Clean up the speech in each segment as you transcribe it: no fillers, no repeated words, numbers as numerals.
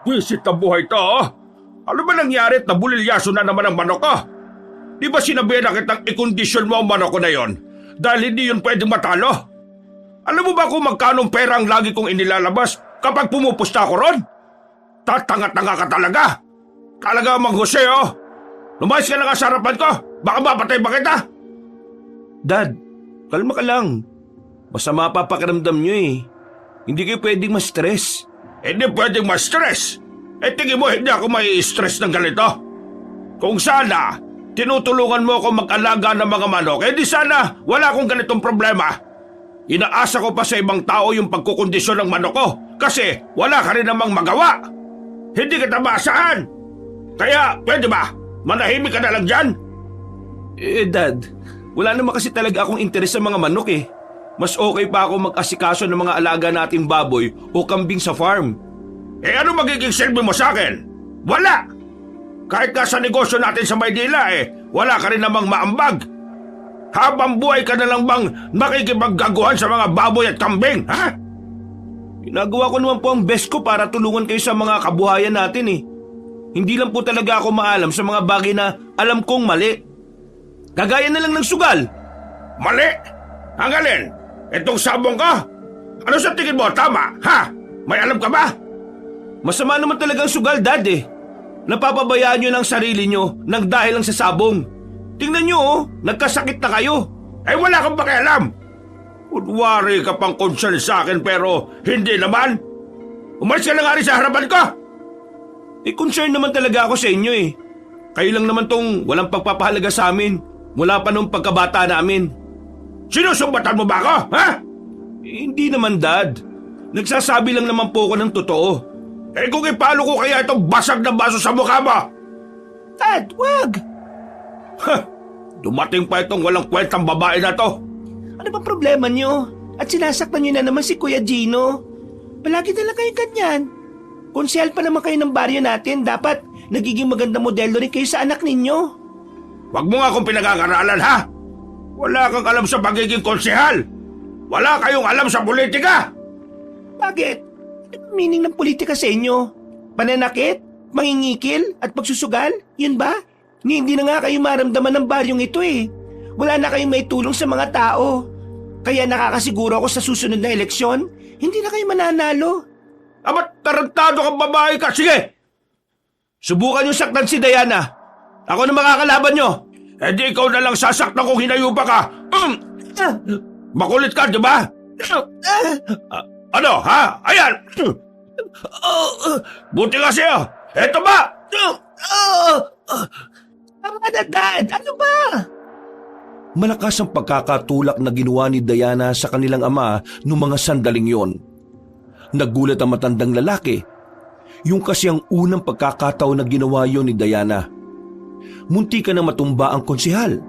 Visit na buhay to, oh. Ano ba nangyari at nabulilyaso na naman ang manok ko? Di ba sinabihan na kitang ikondisyon mo ang manok ko na yon? Dahil hindi yun pwedeng matalo. Alam mo ba kung magkano pera ang lagi kong inilalabas kapag pumupusta ako ron? Tatanga-tanga ka talaga. Talaga Mang Jose, oh. Lumayas ka na nga sa harapan ko. Baka mapatay ba kita? Dad, kalma ka lang. Masama pa pakiramdam nyo eh. Hindi kayo pwedeng ma-stress. Hindi pwedeng ma-stress. Tingin mo hindi ako may stress ng ganito? Kung sana, tinutulungan mo ako mag-alaga ng mga manok, di sana wala akong ganitong problema. Inaasa ko pa sa ibang tao yung pagkukondisyon ng manok ko kasi wala ka rin namang magawa. Hindi kita maasahan. Kaya, pwede ba? Manahimik ka na lang dyan? Dad, wala naman kasi talaga akong interes sa mga manok eh. Mas okay pa ako mag-asikaso ng mga alaga nating baboy o kambing sa farm. Ano magiging silbi mo sa akin? Wala! Kahit nga sa negosyo natin sa Maynila wala ka rin namang maambag. Habang buhay ka na lang bang makikipaggaguhan sa mga baboy at kambing, ha? Ginagawa ko naman po ang best ko para tulungan kayo sa mga kabuhayan natin eh. Hindi lang po talaga ako maalam sa mga bagay na alam kong mali. Kagaya na lang ng sugal. Mali? Ang alin? Itong sabong ka? Ano sa tingin mo, tama, ha? May alam ka ba? Masama naman talagang sugal, Dad eh. Napapabayaan nyo ng sarili nyo nang dahil lang sa sabong. Tingnan nyo oh, nagkasakit na kayo. Wala kang pakialam. Kunwari ka pang concern sa akin pero hindi naman. Umalis ka na nga rin sa harapan ko. Concern naman talaga ako sa inyo eh. Kayo lang naman tong walang pagpapahalaga sa amin mula pa nung pagkabata namin. Sinusumbatan mo ba ako, ha? Hindi naman, Dad. Nagsasabi lang naman po ako ng totoo. Kung ipalo ko kaya itong basag na baso sa mukha mo? Dad, wag! Dumating pa itong walang kwentang babae na to. Ano bang problema nyo? At sinasaktan nyo na naman si Kuya Gino. Palagi na lang kayo ganyan. Konsehal pa naman kayo ng baryo natin, dapat nagiging maganda modelo rin kayo sa anak ninyo. Wag mo nga akong pinag-aaralan, ha? Wala kang alam sa pagiging konsehal. Wala kayong alam sa politika. Bakit? Ano meaning ng politika sa inyo? Pananakit? Mangingikil? At pagsusugal? Yun ba? Hindi na nga kayo maramdaman ng baryong ito eh. Wala na kayong may tulong sa mga tao. Kaya nakakasiguro ako sa susunod na eleksyon, hindi na kayo mananalo. Amat tarantado kang babae ka. Sige! Subukan yung saktan si Diana. Ako na makakalaban nyo. Di ikaw na lang sasaktan kung hinayupa ka. Makulit ka, di ba? Ano, ha? Ayan! Buti nga siya. Eto ba? Tama na, Dad. Ano ba? Malakas ang pagkakatulak na ginawa ni Diana sa kanilang ama noong mga sandaling yon. Nagulat ang matandang lalaki. Yung kasi ang unang pagkakataon na ginawa yon ni Diana. Munti ka na matumba ang konsehal.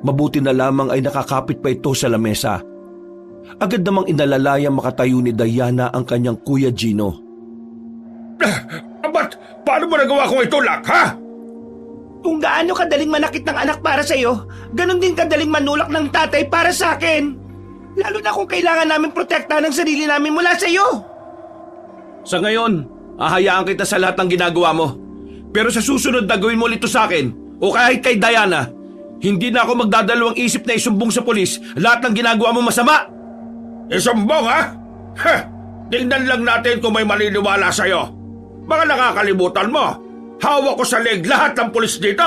Mabuti na lamang ay nakakapit pa ito sa lamesa. Agad namang inalalayang makatayo ni Diana ang kanyang Kuya Gino. Ba't? Paano mo nagawa kong itulak, ha? Kung gaano kadaling manakit ng anak para sa'yo, ganun din kadaling manulak ng tatay para sa akin. Lalo na kung kailangan namin protektahan ang sarili namin mula sa'yo. Sa ngayon, hahayaan kita sa lahat ng ginagawa mo. Pero sa susunod na gawin mo ulit ito sa akin, o kahit kay Diana, hindi na ako magdadalawang isip na isumbong sa polis lahat ng ginagawa mo masama. Isumbong, ha? Tingnan lang natin kung may maniniwala sa'yo. Baka nakakalimutan mo. Hawak ko sa leg lahat ng pulis dito.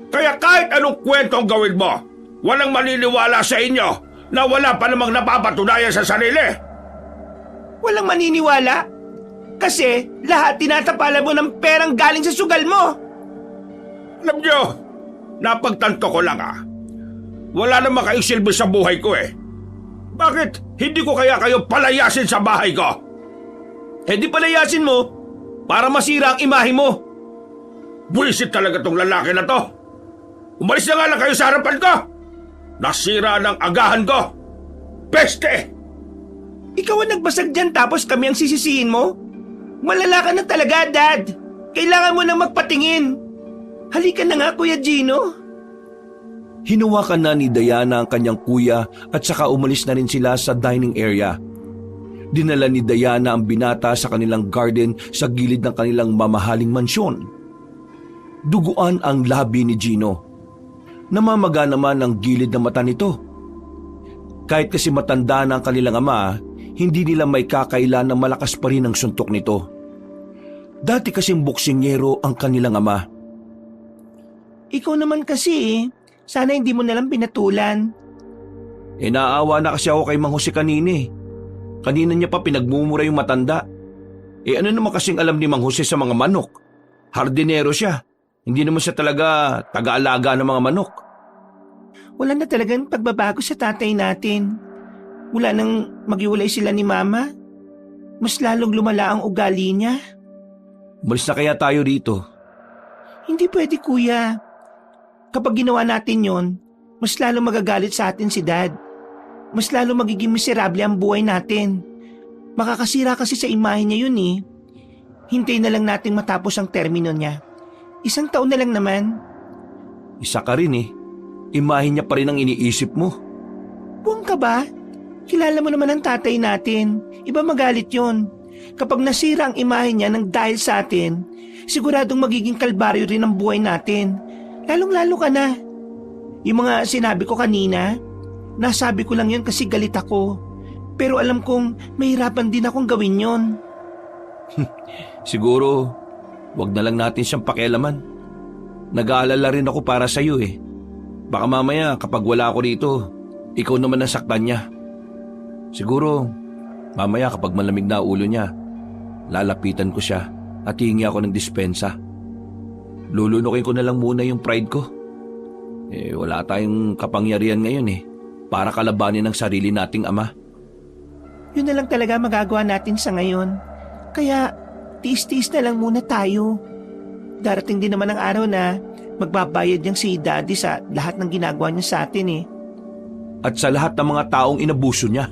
Kaya kahit anong kwento ang gawin mo, walang maniniwala sa inyo na wala pa namang napapatunayan sa sarili. Walang maniniwala? Kasi lahat tinatapalan mo ng perang galing sa sugal mo. Alam nyo, napagtanto ko lang wala namang kayong silbi sa buhay ko eh. Bakit hindi ko kaya kayo palayasin sa bahay ko? Di palayasin mo para masira ang imahe mo. Buwisit talaga tong lalaki na to. Umalis na nga lang kayo sa harapan ko. Nasira ng agahan ko. Peste! Ikaw ang nagbasag dyan tapos kami ang sisisihin mo? Malala ka na talaga, Dad. Kailangan mo nang magpatingin. Halika na nga, Kuya Gino. Hinawakan na ni Diana ang kanyang kuya at saka umalis na rin sila sa dining area. Dinala ni Diana ang binata sa kanilang garden sa gilid ng kanilang mamahaling mansyon. Duguan ang labi ni Gino. Namamaga naman ang gilid ng mata nito. Kahit kasi matanda na ang kanilang ama, hindi nila may kakailan na malakas pa rin ang suntok nito. Dati kasing boksingero ang kanilang ama. Ikaw naman kasi sana hindi mo nalang pinatulan. Naawa na kasi ako kay Mang Jose kanina eh. Kanina niya pa pinagmumura yung matanda. Ano naman kasing alam ni Mang Jose sa mga manok? Hardinero siya. Hindi naman siya talaga taga-alaga ng mga manok. Wala na talagang pagbabago sa tatay natin. Wala nang maghiwalay sila ni Mama. Mas lalong lumala ang ugali niya. Umalis na kaya tayo rito? Hindi pwede, Kuya. Kapag ginawa natin yon, mas lalong magagalit sa atin si Dad. Mas lalong magiging miserable ang buhay natin. Makakasira kasi sa imahe niya yun eh. Hintayin na lang nating matapos ang termino niya. 1 taon na lang naman. Isa ka rin eh. Imahe niya pa rin ang iniisip mo. Buwang ka ba? Kilala mo naman ang tatay natin. Iba magalit yon. Kapag nasira ang imahe niya ng dahil sa atin, siguradong magiging kalbaryo rin ang buhay natin. Lalong-lalo ka na. Yung mga sinabi ko kanina, nasabi ko lang yun kasi galit ako. Pero alam kong mahirapan din akong gawin yon. Siguro, wag na lang natin siyang pakialaman. Nag-aalala rin ako para sa iyo eh. Baka mamaya kapag wala ako dito, ikaw naman ang saktan niya. Siguro, mamaya kapag malamig na ulo niya, lalapitan ko siya at hihingi ako ng dispensa. Lulunukin ko na lang muna yung pride ko. Wala tayong kapangyarihan ngayon eh, para kalabanin ang sarili nating ama. Yun na lang talaga magagawa natin sa ngayon. Kaya, tiis-tiis na lang muna tayo. Darating din naman ang araw na magbabayad niyang si Daddy sa lahat ng ginagawa niya sa atin eh. At sa lahat ng mga taong inabuso niya.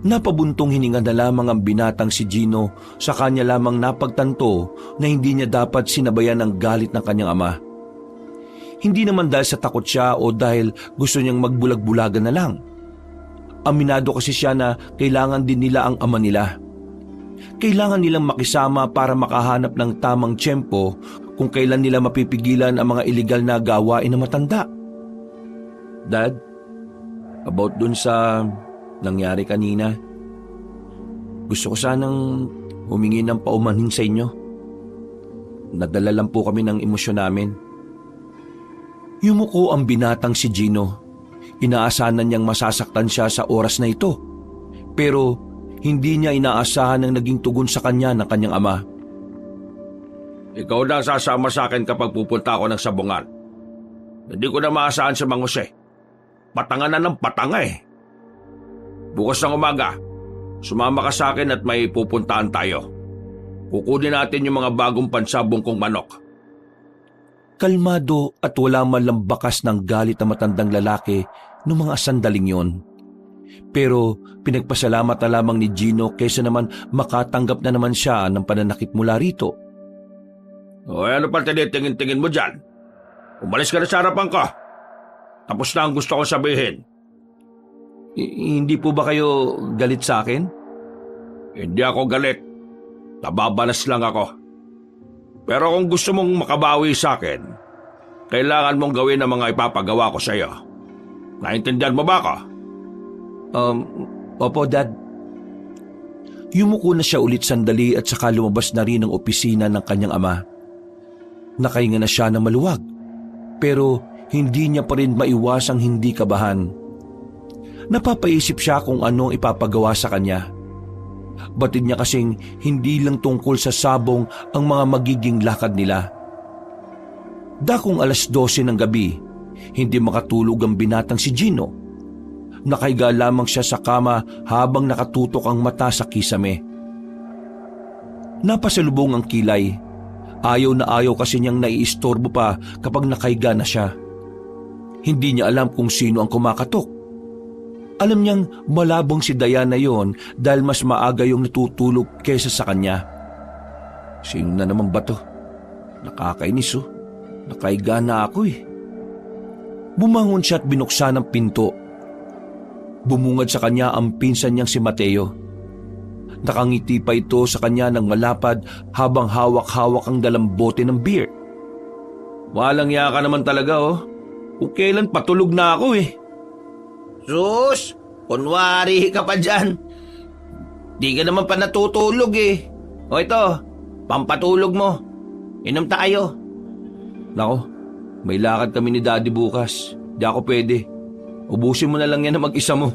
Napabuntong hininga na lamang ang binatang si Gino sa kanya lamang napagtanto na hindi niya dapat sinabayan ang galit ng kanyang ama. Hindi naman dahil sa takot siya o dahil gusto niyang magbulag-bulagan na lang. Aminado kasi siya na kailangan din nila ang ama nila. Kailangan nilang makisama para makahanap ng tamang tiyempo kung kailan nila mapipigilan ang mga iligal na gawain ng matanda. Dad, about dun sa nangyari kanina, gusto ko sanang humingi ng paumanhin sa inyo. Nadala lang po kami ng emosyon namin. Yumuko ang binatang si Gino. Inaasahan niyang masasaktan siya sa oras na ito. Pero hindi niya inaasahan ang naging tugon sa kanya ng kanyang ama. Ikaw na sasama sa akin kapag pupunta ako ng sabungan. Hindi ko na maasahan si Mang Jose. Patanga na ng patanga eh. Bukas ng umaga, sumama ka sa akin at may pupuntahan tayo. Kukunin natin yung mga bagong pansabong kong manok. Kalmado at wala man lang bakas ng galit na matandang lalaki noong mga sandaling yon. Pero pinagpasalamat na lamang ni Gino kaysa naman makatanggap na naman siya ng pananakit mula rito. O ano pa tinitingin-tingin mo dyan? Umalis ka na sa harapan ko. Tapos na ang gusto kong sabihin. Hindi po ba kayo galit sa akin? Hindi ako galit. Nababanas lang ako. Pero kung gusto mong makabawi sa akin, kailangan mong gawin ang mga ipapagawa ko sa iyo. Naintindihan mo ba ako? Opo, Dad. Yumuko na siya ulit sandali at saka lumabas na rin ang opisina ng kanyang ama. Nakahinga na siya ng maluwag, pero hindi niya pa rin maiwasang hindi kabahan. Napapaisip siya kung anong ipapagawa sa kanya. Batid niya kasing hindi lang tungkol sa sabong ang mga magiging lakad nila. Dakong 12:00 ng gabi, hindi makatulog ang binatang si Gino. Nakahiga lamang siya sa kama habang nakatutok ang mata sa kisame. Napasalubong ang kilay. Ayaw na ayaw kasi niyang naiistorbo pa kapag nakahiga na siya. Hindi niya alam kung sino ang kumakatok. Alam niyang malabong si Diana yon dahil mas maaga yung natutulog kaysa sa kanya. Sino na naman ba to? Nakakainis oh. Nakahiga na ako eh. Bumangon siya at binuksan ang pinto. Bumungad sa kanya ang pinsan niyang si Mateo. Nakangiti pa ito sa kanya ng malapad habang hawak-hawak ang dalang bote ng beer. Walang iya ka naman talaga oh. Kung kailan patulog na ako eh. Sus, kunwari ka pa dyan. Di ka naman pa natutulog eh. O ito, pampatulog mo. Inom tayo. Nako, may lakad kami ni Daddy bukas. Di ako pwede. Ubusin mo na lang yan na mag-isa mo.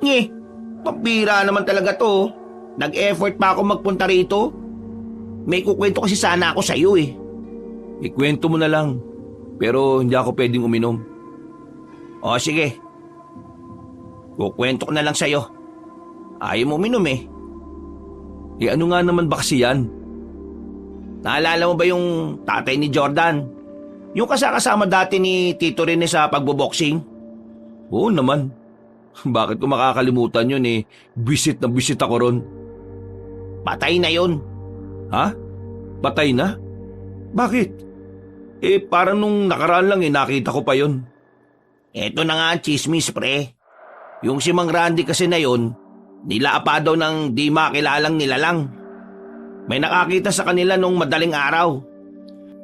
Nye, pampira naman talaga to. Nag-effort pa ako magpunta rito. May kukwento kasi sana ako sa'yo eh. Ikwento mo na lang. Pero hindi ako pwedeng uminom. O sige. Kukwento ko na lang sa'yo. Ayaw mo uminom eh. Eh ano nga naman ba kasi yan? Naalala mo ba yung tatay ni Jordan? Yung kasama dati ni Tito Rene sa pagboboxing? Oo naman. Bakit ko makakalimutan yun eh? Bisit na bisit ako ron. Patay na yun. Ha? Patay na? Bakit? Eh parang nung nakaraan lang eh nakita ko pa yun. Eto na nga ang chismis pre. Yung si Mang Randy kasi na yun, nilapa daw ng di makilalang nilalang. May nakakita sa kanila nung madaling araw.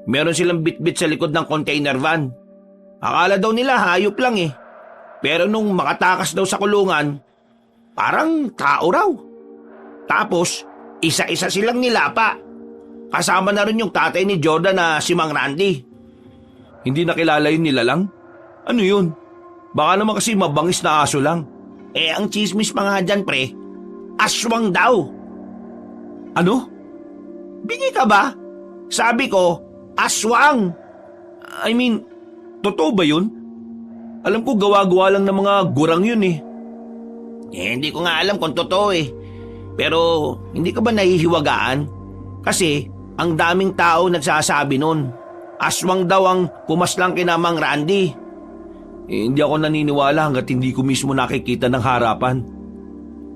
Meron silang bitbit sa likod ng container van. Akala daw nila hayop lang eh. Pero nung makatakas daw sa kulungan, parang tao raw. Tapos, isa-isa silang nilapa. Kasama na rin yung tatay ni Jordan na si Mang Randy. Hindi nakilala yun nilalang? Ano yun? Baka naman kasi mabangis na aso lang. Eh ang chismis pa nga dyan pre, aswang daw. Ano? Bingi ka ba? Sabi ko, aswang. I mean, totoo ba yun? Alam ko gawa-gawa lang ng mga gurang yun eh. Eh hindi ko nga alam kung totoo eh. Pero hindi ka ba nahihiwagaan? Kasi ang daming tao nagsasabi nun. Aswang daw ang pumaslang kina Mang Randy. Eh, hindi ako naniniwala hanggat hindi ko mismo nakikita ng harapan.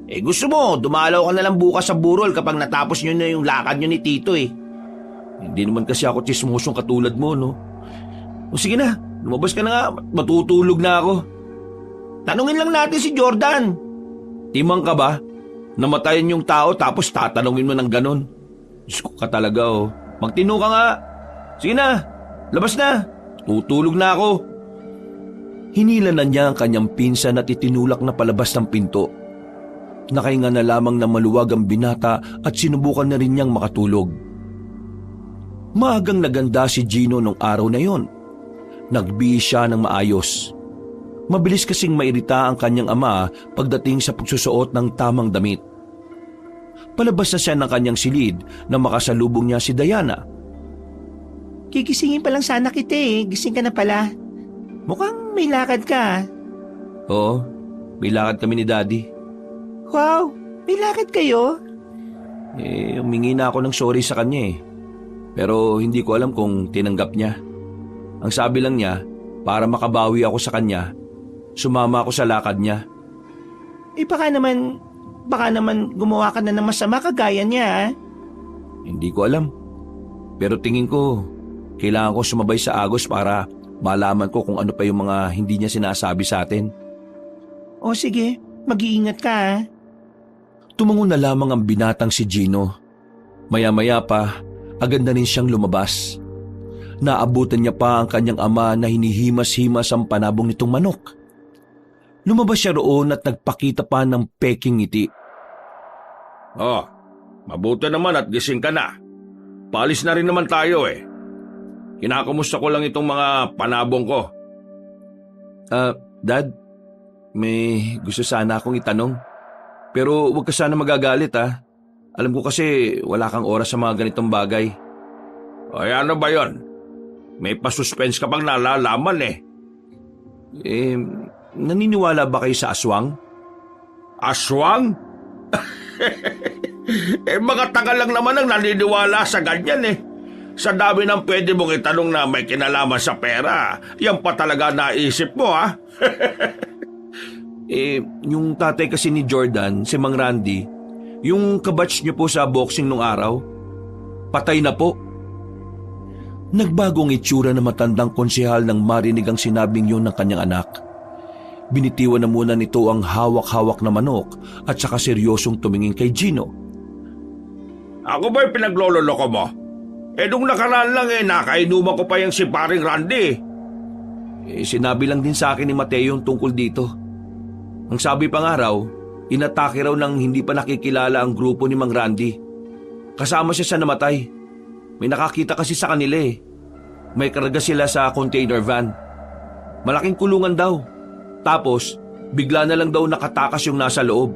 Eh gusto mo, dumalaw ka na lang bukas sa burol kapag natapos nyo na yung lakad nyo ni Tito eh. Hindi naman kasi ako chismosong katulad mo, no? O sige na, lumabas ka na nga, matutulog na ako. Tanungin lang natin si Jordan. Timang ka ba? Namatayan yung tao tapos tatanungin mo ng ganon. Diyos ko ka talaga oh. Magtino ka nga. Sige na, labas na. Tutulog na ako. Hinila na niya ang kanyang pinsan at itinulak na palabas ng pinto. Nakahinga na lamang na maluwag ang binata at sinubukan na rin niyang makatulog. Maagang naganda si Gino nung araw na yon. Nagbihis siya ng maayos. Mabilis kasing mairita ang kanyang ama pagdating sa pagsusuot ng tamang damit. Palabas na siya ng kanyang silid na makasalubong niya si Diana. Kigisingin pa lang sana kita eh, gising ka na pala. Mukhang may lakad ka. Oo, may lakad kami ni Daddy. Wow, may lakad kayo? Eh, humingi na ako ng sorry sa kanya eh. Pero hindi ko alam kung tinanggap niya. Ang sabi lang niya, para makabawi ako sa kanya, sumama ako sa lakad niya. Eh baka naman gumawa ka na ng masama kagaya niya. Hindi ko alam. Pero tingin ko, kailangan ko sumabay sa Agos para malaman ko kung ano pa yung mga hindi niya sinasabi sa atin. O sige, mag-iingat ka ha. Tumango na lamang ang binatang si Gino. Maya-maya pa, agad na rin siyang lumabas. Naabutan niya pa ang kanyang ama na hinihimas-himas ang panabong nitong manok. Lumabas siya roon at nagpakita pa ng peking ngiti. Oh, mabuti naman at gising ka na. Paalis na rin naman tayo eh. Kinakamusta ko lang itong mga panabong ko. Dad, may gusto sana akong itanong. Pero huwag ka sana magagalit ha. Alam ko kasi wala kang oras sa mga ganitong bagay. Ay ano ba yon? May pasuspense ka pang nalalaman eh. Naniniwala ba kayo sa aswang? Aswang? Mga taga lang naman ang naniniwala sa ganyan eh. Sa dami ng pwede mong itanong na may kinalaman sa pera, yan pa talaga naisip mo ha? Yung tatay kasi ni Jordan, si Mang Randy, yung kabatch niyo po sa boxing nung araw, patay na po. Nagbagong itsura na matandang konsehal nang marinig ang sinabing yun ng kanyang anak. binitiwan na muna nito ang hawak-hawak na manok at saka seryosong tumingin kay Gino. Ako ba'y pinaglololoko mo? Nung nakaraan lang nakainuman ko pa yung si paring Randy. Sinabi lang din sa akin ni Mateo yung tungkol dito. Ang sabi pa nga raw, inatake raw ng hindi pa nakikilala ang grupo ni Mang Randy. Kasama siya sa namatay. May nakakita kasi sa kanila May karga sila sa container van. Malaking kulungan daw. Tapos, bigla na lang daw nakatakas yung nasa loob.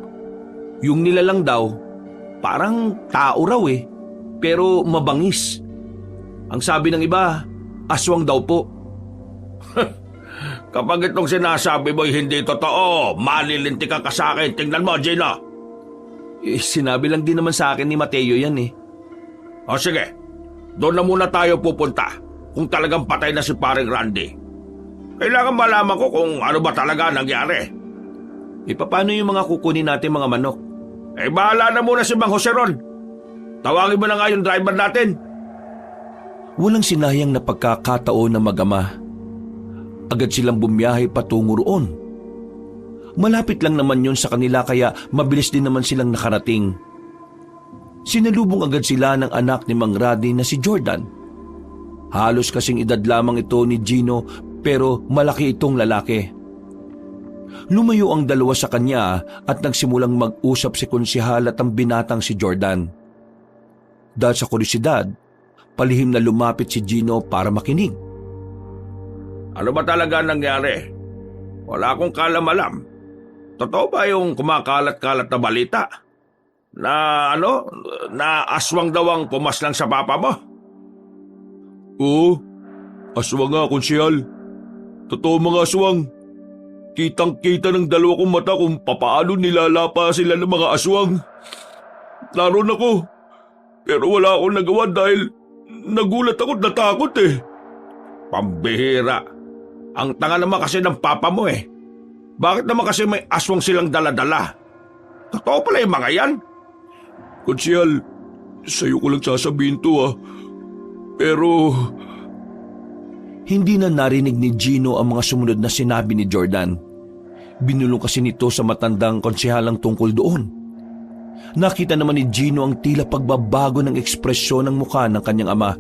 Yung nilalang daw, parang tao raw pero mabangis. Ang sabi ng iba, aswang daw po. Kapag itong sinasabi mo'y hindi totoo, malilinti ka sa akin. Tingnan mo, Gino. Sinabi lang din naman sa akin ni Mateo yan O sige, doon na muna tayo pupunta kung talagang patay na si paring Randy. Kailangan malaman ko kung ano ba talaga nangyari. Paano yung mga kukunin natin mga manok? Bahala na muna si Mang Jose ron. Tawagin mo na nga yung driver natin. Walang sinayang na pagkakataon na mag-ama. Agad silang bumiyahe patungo roon. Malapit lang naman yun sa kanila kaya mabilis din naman silang nakarating. Sinalubong agad sila ng anak ni Mang Randy na si Jordan. Halos kasing edad lamang ito ni Gino pero malaki itong lalaki. Lumayo ang dalawa sa kanya at nagsimulang mag-usap si konsehal at ang binatang si Jordan. Dahil sa kurisidad, palihim na lumapit si Gino para makinig. Ano ba talaga nangyari? Wala akong kalam-alam. Totoo ba yung kumakalat-kalat na balita? Na aswang daw ang pumaslang sa papa mo? Oo, aswang nga, konsehal. Totoo mga aswang. Kitang-kita ng dalawa kong mata kung papaano nilalapa sila ng mga aswang. Naroon ako, pero wala akong nagawa dahil nagulat ako at natakot Pambihira. Ang tanga naman kasi ng papa mo Bakit naman kasi may aswang silang dala-dala? Totoo pala yung mga yan? Konsehal, sa'yo ko lang sasabihin to Pero... Hindi na narinig ni Gino ang mga sumunod na sinabi ni Jordan. Binulong kasi nito sa matandang konsehalang tungkol doon. Nakita naman ni Gino ang tila pagbabago ng ekspresyon ng mukha ng kanyang ama.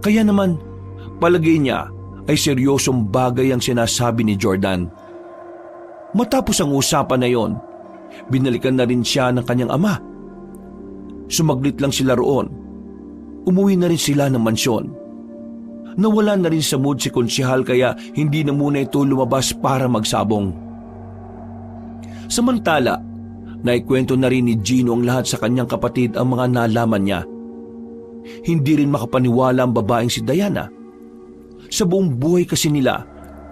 Kaya naman, palagay niya ay seryosong bagay ang sinasabi ni Jordan. Matapos ang usapan na yon, binalikan na rin siya ng kanyang ama. Sumaglit lang sila roon. Umuwi na rin sila ng mansyon. Nawala na rin sa mood si konsehal kaya hindi na muna ito lumabas para magsabong. Samantala, naikwento na rin ni Gino ang lahat sa kanyang kapatid ang mga nalaman niya. Hindi rin makapaniwala ang babaeng si Diana. Sa buong buhay kasi nila,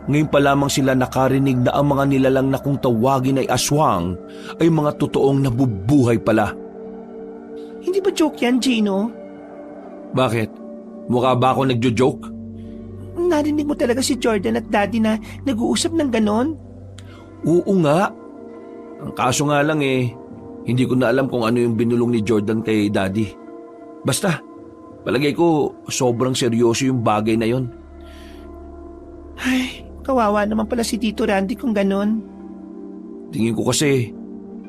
ngayon pa lamang sila nakarinig na ang mga nilalang na kung tawagin ay aswang ay mga totoong nabubuhay pala. Hindi ba joke yan, Gino? Bakit? Mukha ba ako nagjo-joke? Narinig mo talaga si Jordan at Daddy na nag-uusap ng ganon? Oo nga. Ang kaso nga lang hindi ko na alam kung ano yung binulong ni Jordan kay Daddy. Basta, palagay ko sobrang seryoso yung bagay na yon. Ay, kawawa naman pala si Tito Randy kung ganon. Tingin ko kasi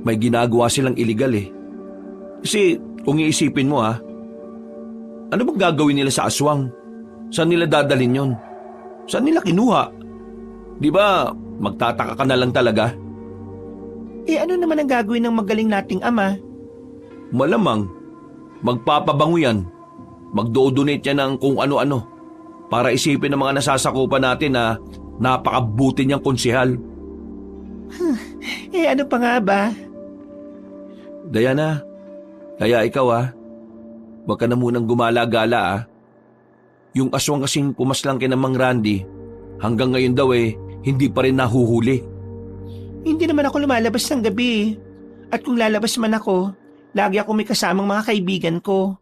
may ginagawa silang illegal Kasi kung iisipin mo ano bang gagawin nila sa aswang? Saan nila dadalhin yon? Saan nila kinuha? Di ba magtataka ka na lang talaga? Ano naman ang gagawin ng magaling nating ama? Malamang, magpapabango yan. Magdo-donate yan ng kung ano-ano para isipin ng mga nasasakupan natin na napakabuti niyang konsehal. Ano pa nga ba? Diana, kaya ikaw wag ka na munang gumala-gala Yung aswang kasing pumaslang kay Mang Randy, hanggang ngayon daw hindi pa rin nahuhuli. Hindi naman ako lumalabas ng gabi. At kung lalabas man ako, lagi ako may kasamang mga kaibigan ko.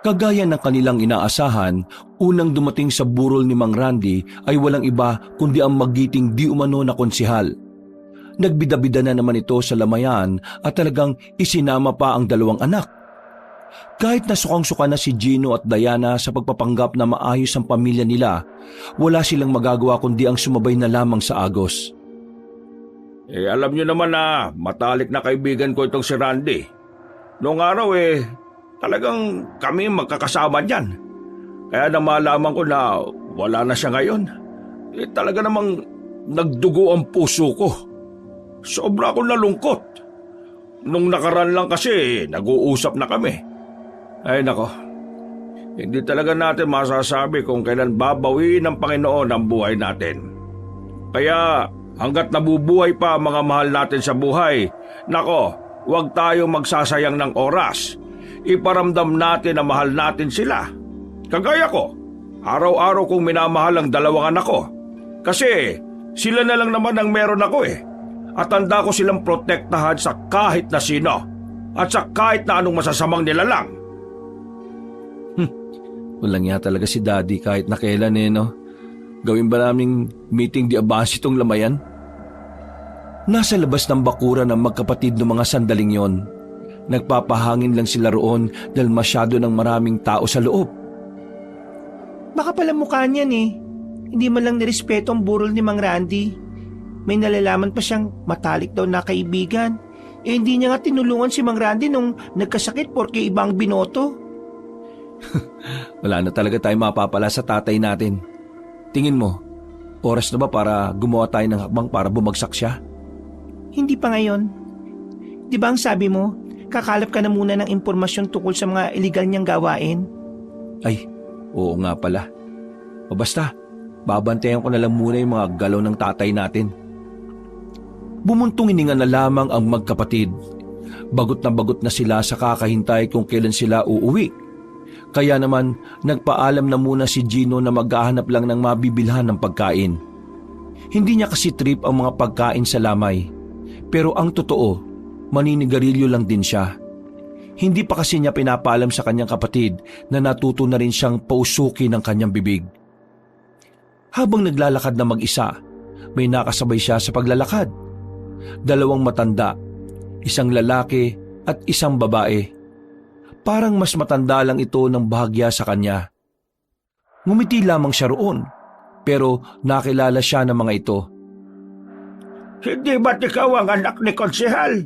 Kagaya ng kanilang inaasahan, unang dumating sa burol ni Mang Randy ay walang iba kundi ang magiting di umano na konsehal. Nagbida-bida na naman ito sa lamayan at talagang isinama pa ang dalawang anak. Kahit nasukang-suka na si Gino at Diana sa pagpapanggap na maayos ang pamilya nila, wala silang magagawa kundi ang sumabay na lamang sa agos. Alam nyo naman na matalik na kaibigan ko itong si Randy. Noong araw talagang kami magkakasama niyan. Kaya na malaman ko na wala na siya ngayon, talaga namang nagdugo ang puso ko. Sobra akong nalungkot. Nung nakaraan lang kasi, nag-uusap na kami. Ay nako, hindi talaga natin masasabi kung kailan babawiin ng Panginoon ang buhay natin. Kaya hanggat nabubuhay pa ang mga mahal natin sa buhay, nako, huwag tayong magsasayang ng oras. Iparamdam natin na mahal natin sila. Kagaya ko, araw-araw kong minamahal ang dalawang anak ko. Kasi sila na lang naman ang meron ako At handa ko silang protektahan sa kahit na sino. At sa kahit na anong masasamang nilalang. Walang nga talaga si Daddy kahit na kailan no? Gawin ba naming meeting di abas itong lamayan? Nasa labas ng bakuran ng magkapatid ng mga sandaling yon. Nagpapahangin lang sila roon dahil masyado ng maraming tao sa loob. Baka pala mukha niyan Hindi man lang nirespeto ang burol ni Mang Randy. May nalalaman pa siyang matalik daw na kaibigan. Hindi niya nga tinulungan si Mang Randy nung nagkasakit porke ibang binoto. Wala na talaga tayong mapapala sa tatay natin. Tingin mo, oras na ba para gumawa tayo ng hakbang para bumagsak siya? Hindi pa ngayon. Di ba ang sabi mo, kakalap ka na muna ng impormasyon tungkol sa mga illegal niyang gawain? Ay, oo nga pala. O basta, babantayan ko na lang muna yung mga galaw ng tatay natin. Bumuntong hininga na lamang ang magkapatid. Bagot na sila sa kakahintay kung kailan sila uuwi. Kaya naman, nagpaalam na muna si Gino na maghahanap lang ng mabibilhan ng pagkain. Hindi niya kasi trip ang mga pagkain sa lamay. Pero ang totoo, maninigarilyo lang din siya. Hindi pa kasi niya pinapaalam sa kanyang kapatid na natuto na rin siyang pausuki ng kanyang bibig. Habang naglalakad na mag-isa, may nakasabay siya sa paglalakad. 2 matanda, 1 lalaki at 1 babae. Parang mas matanda lang ito ng bahagya sa kanya. Ngumiti lamang siya roon, pero nakilala siya ng mga ito. Hindi ba't ikaw ang anak ni Konsehal?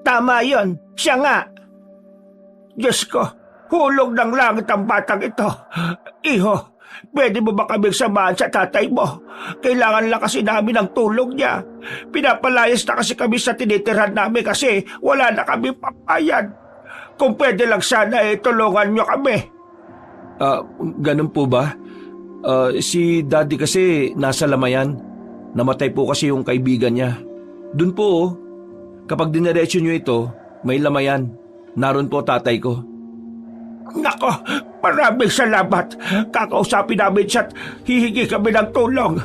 Tama yon. Siya nga. Diyos ko, hulog ng langit ang batang ito. Iho, pwede mo ba kaming samahan sa tatay mo? Kailangan lang kasi namin ng tulong niya. Pinapalayas na kasi kami sa tinitirhan namin kasi wala na kami papayad. Kung pwede lang sana tulungan niyo kami. Ganun po ba? Si Daddy kasi nasa lamayan. Namatay po kasi yung kaibigan niya. Doon po kapag diniretso niyo ito, may lamayan. Naroon po tatay ko. Nako, maraming salamat. Kakausapin namin siya at hihingi kami ng tulong.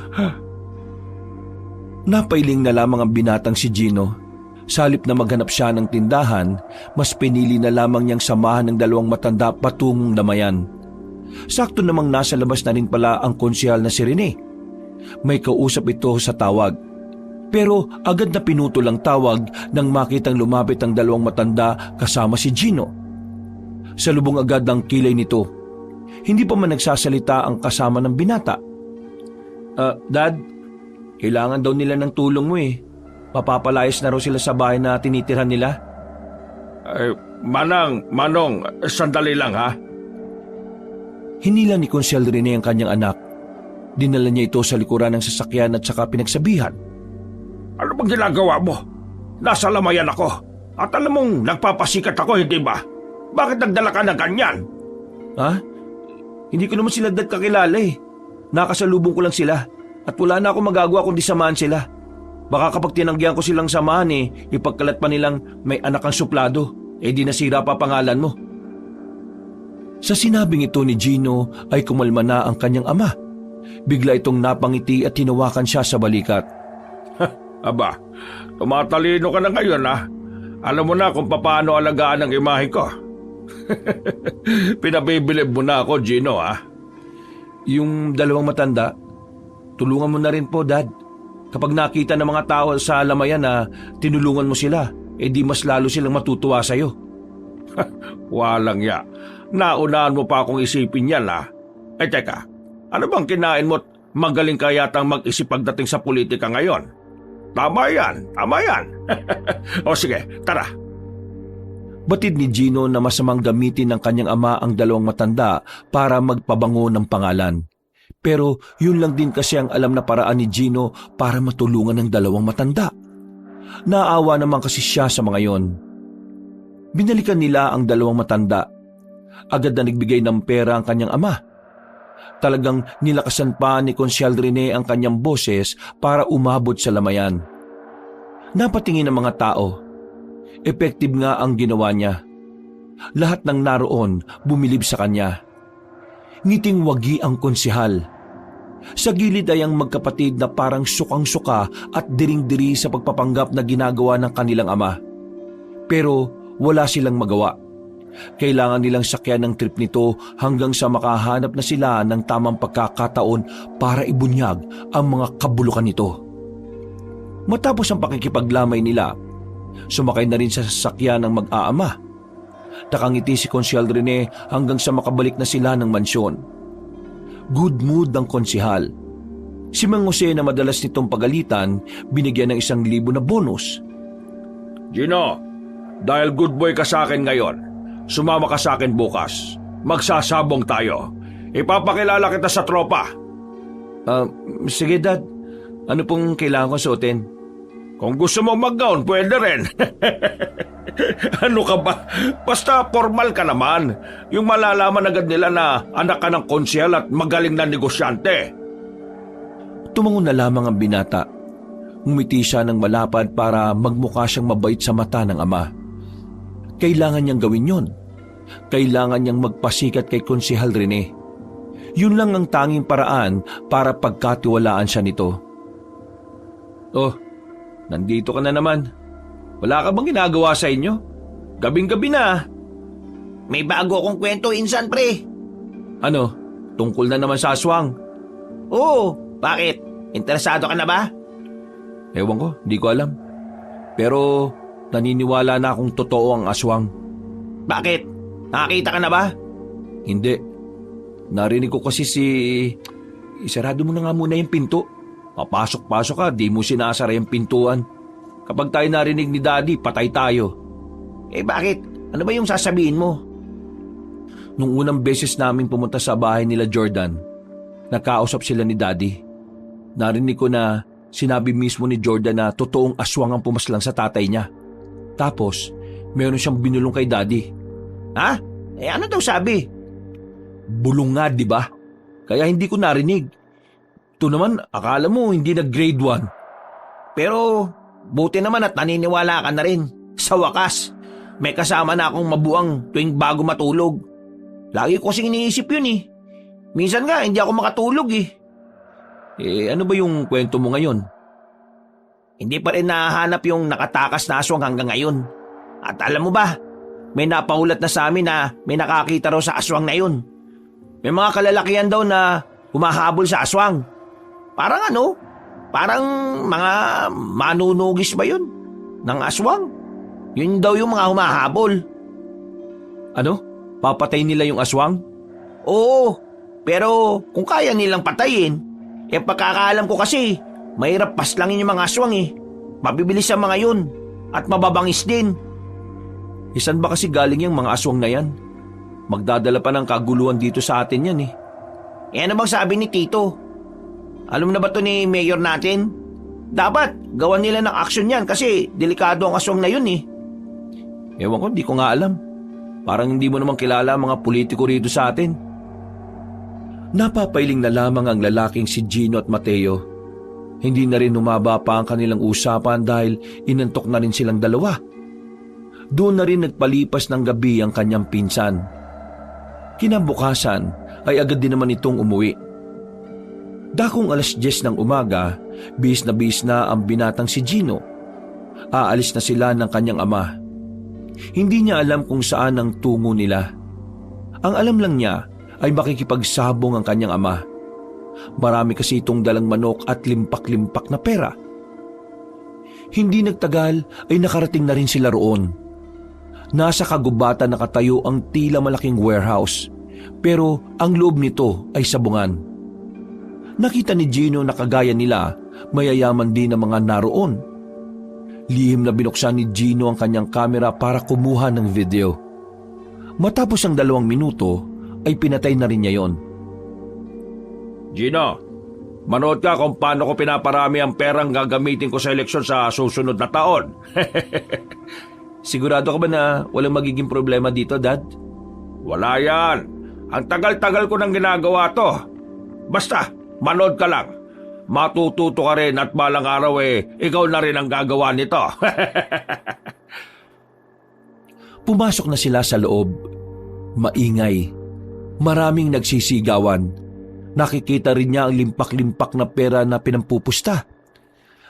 Napailing na lamang ang binatang si Gino. Sa halip na maghanap siya ng tindahan, mas pinili na lamang niyang samahan ng 2 matanda patungong lamayan. Sakto namang nasa labas na rin pala ang konsehal na si Rene. May kausap ito sa tawag. Pero agad na pinutol ang tawag nang makitang lumapit ang 2 matanda kasama si Gino. Salubong agad ang kilay nito. Hindi pa man nagsasalita ang kasama ng binata. Dad, kailangan daw nila ng tulong mo Mapapalayas na raw sila sa bahay na tinitirhan nila. Manong, sandali lang ha. Hinila ni Konsehal Rene ang kanyang anak. Dinala niya ito sa likuran ng sasakyan at saka pinagsabihan. Ano bang ginagawa mo? Nasa lamayan ako. At alam mong nagpapasikat ako, hindi ba? Bakit nagdala ka ng ganyan? Ha? Hindi ko naman sila kakilala Nakasalubong ko lang sila. At wala na akong magagawa kundi samahan sila. Baka kapag tinanggihan ko silang samahan ipagkalat pa nilang may anak ang suplado. Di nasira pa pangalan mo. Sa sinabing ito ni Gino ay kumalma na ang kanyang ama. Bigla itong napangiti at hinawakan siya sa balikat. Aba, tumatalino ka na ngayon Alam mo na kung paano alagaan ang imahe ko. Pinabibilib mo na ako, Gino Yung 2 matanda, tulungan mo na rin po, Dad. Kapag nakita ng mga tao sa lamayan na tinulungan mo sila, di mas lalo silang matutuwa sa'yo. Walang ya. Naunahan mo pa akong isipin yan, ha? Eh, teka, ano bang kinain mo't magaling ka yatang mag-isip pagdating sa politika ngayon? Tama yan, tama yan. O sige, tara. Batid ni Gino na masamang gamitin ng kanyang ama ang dalawang matanda para magpabango ng pangalan. Pero yun lang din kasi ang alam na paraan ni Gino para matulungan ng dalawang matanda. Naawa naman kasi siya sa mga yon. Binalikan nila ang dalawang matanda. Agad na nagbigay ng pera ang kanyang ama. Talagang nilakasan pa ni Konsyal Rene ang kanyang boses para umabot sa lamayan. Napatingin ng mga tao. Effective nga ang ginawa niya. Lahat ng naroon bumilib sa kanya. Ngiting wagi ang konsehal. Sa gilid ay ang magkapatid na parang sukang-suka at diring-diri sa pagpapanggap na ginagawa ng kanilang ama. Pero wala silang magawa. Kailangan nilang sakyan ng trip nito hanggang sa makahanap na sila ng tamang pagkakataon para ibunyag ang mga kabulukan nito. Matapos ang pakikipaglamay nila, sumakay na rin sa sasakyan ng mag-aama. Nakangiti si Konsyal Rene hanggang sa makabalik na sila ng mansyon. Good mood ang konsihal. Si Mang Jose na madalas nitong pagalitan, binigyan ng 1,000 na bonus. Gino, dahil good boy ka sa akin ngayon, sumama ka sa akin bukas. Magsasabong tayo. Ipapakilala kita sa tropa. Sige Dad, ano pong kailangan ko suotin? Kung gusto mong mag-gown, pwede rin. Ano ka ba? Basta formal ka naman. Yung malalaman agad nila na anak ka ng konsyel at magaling na negosyante. Tumango na lamang ang binata. Ngumiti siya ng malapad para magmukha siyang mabait sa mata ng ama. Kailangan niyang gawin yon. Kailangan niyang magpasikat kay Konsehal Rene. Yun lang ang tanging paraan para pagkatiwalaan siya nito. Oh, nandito ka na naman. Wala ka bang ginagawa sa inyo? Gabing-gabi na. May bago akong kwento, insan pre. Ano? Tungkol na naman sa aswang? Oo, bakit? Interesado ka na ba? Ewan ko, di ko alam. Pero naniniwala na akong totoo ang aswang. Bakit? Nakakita ka na ba? Hindi. Narinig ko kasi Isarado mo na nga muna yung pinto. Papasok-pasok ka, di mo sinasara yung pintuan. Kapag tayo narinig ni Daddy, patay tayo. Eh bakit? Ano ba yung sasabihin mo? Nung unang beses naming pumunta sa bahay nila Jordan, nakausap sila ni Daddy. Narinig ko na sinabi mismo ni Jordan na totoong aswang ang pumaslang sa tatay niya. Tapos, meron siyang binulong kay Daddy. Ha? Eh ano daw sabi? Bulong nga, di ba? Kaya hindi ko narinig. Ito naman, akala mo hindi nag-grade 1. Pero buti naman at naniniwala ka na rin. Sa wakas, may kasama na akong mabuang tuwing bago matulog. Lagi ko kasing iniisip yun eh. Minsan nga, hindi ako makatulog eh. Eh, ano ba yung kwento mo ngayon? Hindi pa rin nahahanap yung nakatakas na aswang hanggang ngayon. At alam mo ba, may napahulat na sa amin na may nakakita raw sa aswang na yun. May mga kalalakihan daw na humahabol sa aswang. Parang ano? Parang mga manunugis ba yun? Ng aswang? Yun daw yung mga humahabol. Ano? Papatay nila yung aswang? Oo, pero kung kaya nilang patayin, eh pagkakaalam ko kasi, mahirap paslangin yung mga aswang eh. Mabibilis ang mga yun at mababangis din. Isan ba kasi galing yung mga aswang na yan? Magdadala pa ng kaguluhan dito sa atin yan eh. Eh ano bang sabi ni Tito? Alam na ba to ni Mayor natin? Dapat gawan nila ng aksyon yan kasi delikado ang aswang na yun eh. Ewan ko, di ko nga alam. Parang hindi mo naman kilala ang mga politiko rito sa atin. Napapailing na lamang ang lalaking si Gino at Mateo. Hindi na rin humaba pa ang kanilang usapan dahil inantok na rin silang dalawa. Doon na rin nagpalipas ng gabi ang kanyang pinsan. Kinabukasan ay agad din naman itong umuwi. Dakong 10:00 ng umaga, bis na ang binatang si Gino. Aalis na sila ng kanyang ama. Hindi niya alam kung saan ang tungo nila. Ang alam lang niya ay makikipagsabong ang kanyang ama. Marami kasi itong dalang manok at limpak-limpak na pera. Hindi nagtagal ay nakarating na rin sila roon. Nasa kagubatan nakatayo ang tila malaking warehouse, pero ang loob nito ay sabungan. Nakita ni Gino na kagaya nila, mayayaman din ang mga naroon. Lihim na binuksan ni Gino ang kanyang kamera para kumuha ng video. Matapos ang 2 minuto, ay pinatay na rin niya yon. Gino, manood ka kung paano ko pinaparami ang perang gagamitin ko sa eleksyon sa susunod na taon. Sigurado ka ba na walang magiging problema dito, Dad? Wala yan. Ang tagal-tagal ko nang ginagawa to. Basta, manood ka lang. Matututo ka rin at balang araw ikaw na rin ang gagawa nito. Pumasok na sila sa loob. Maingay. Maraming nagsisigawan. Nakikita rin niya ang limpak-limpak na pera na pinampupusta.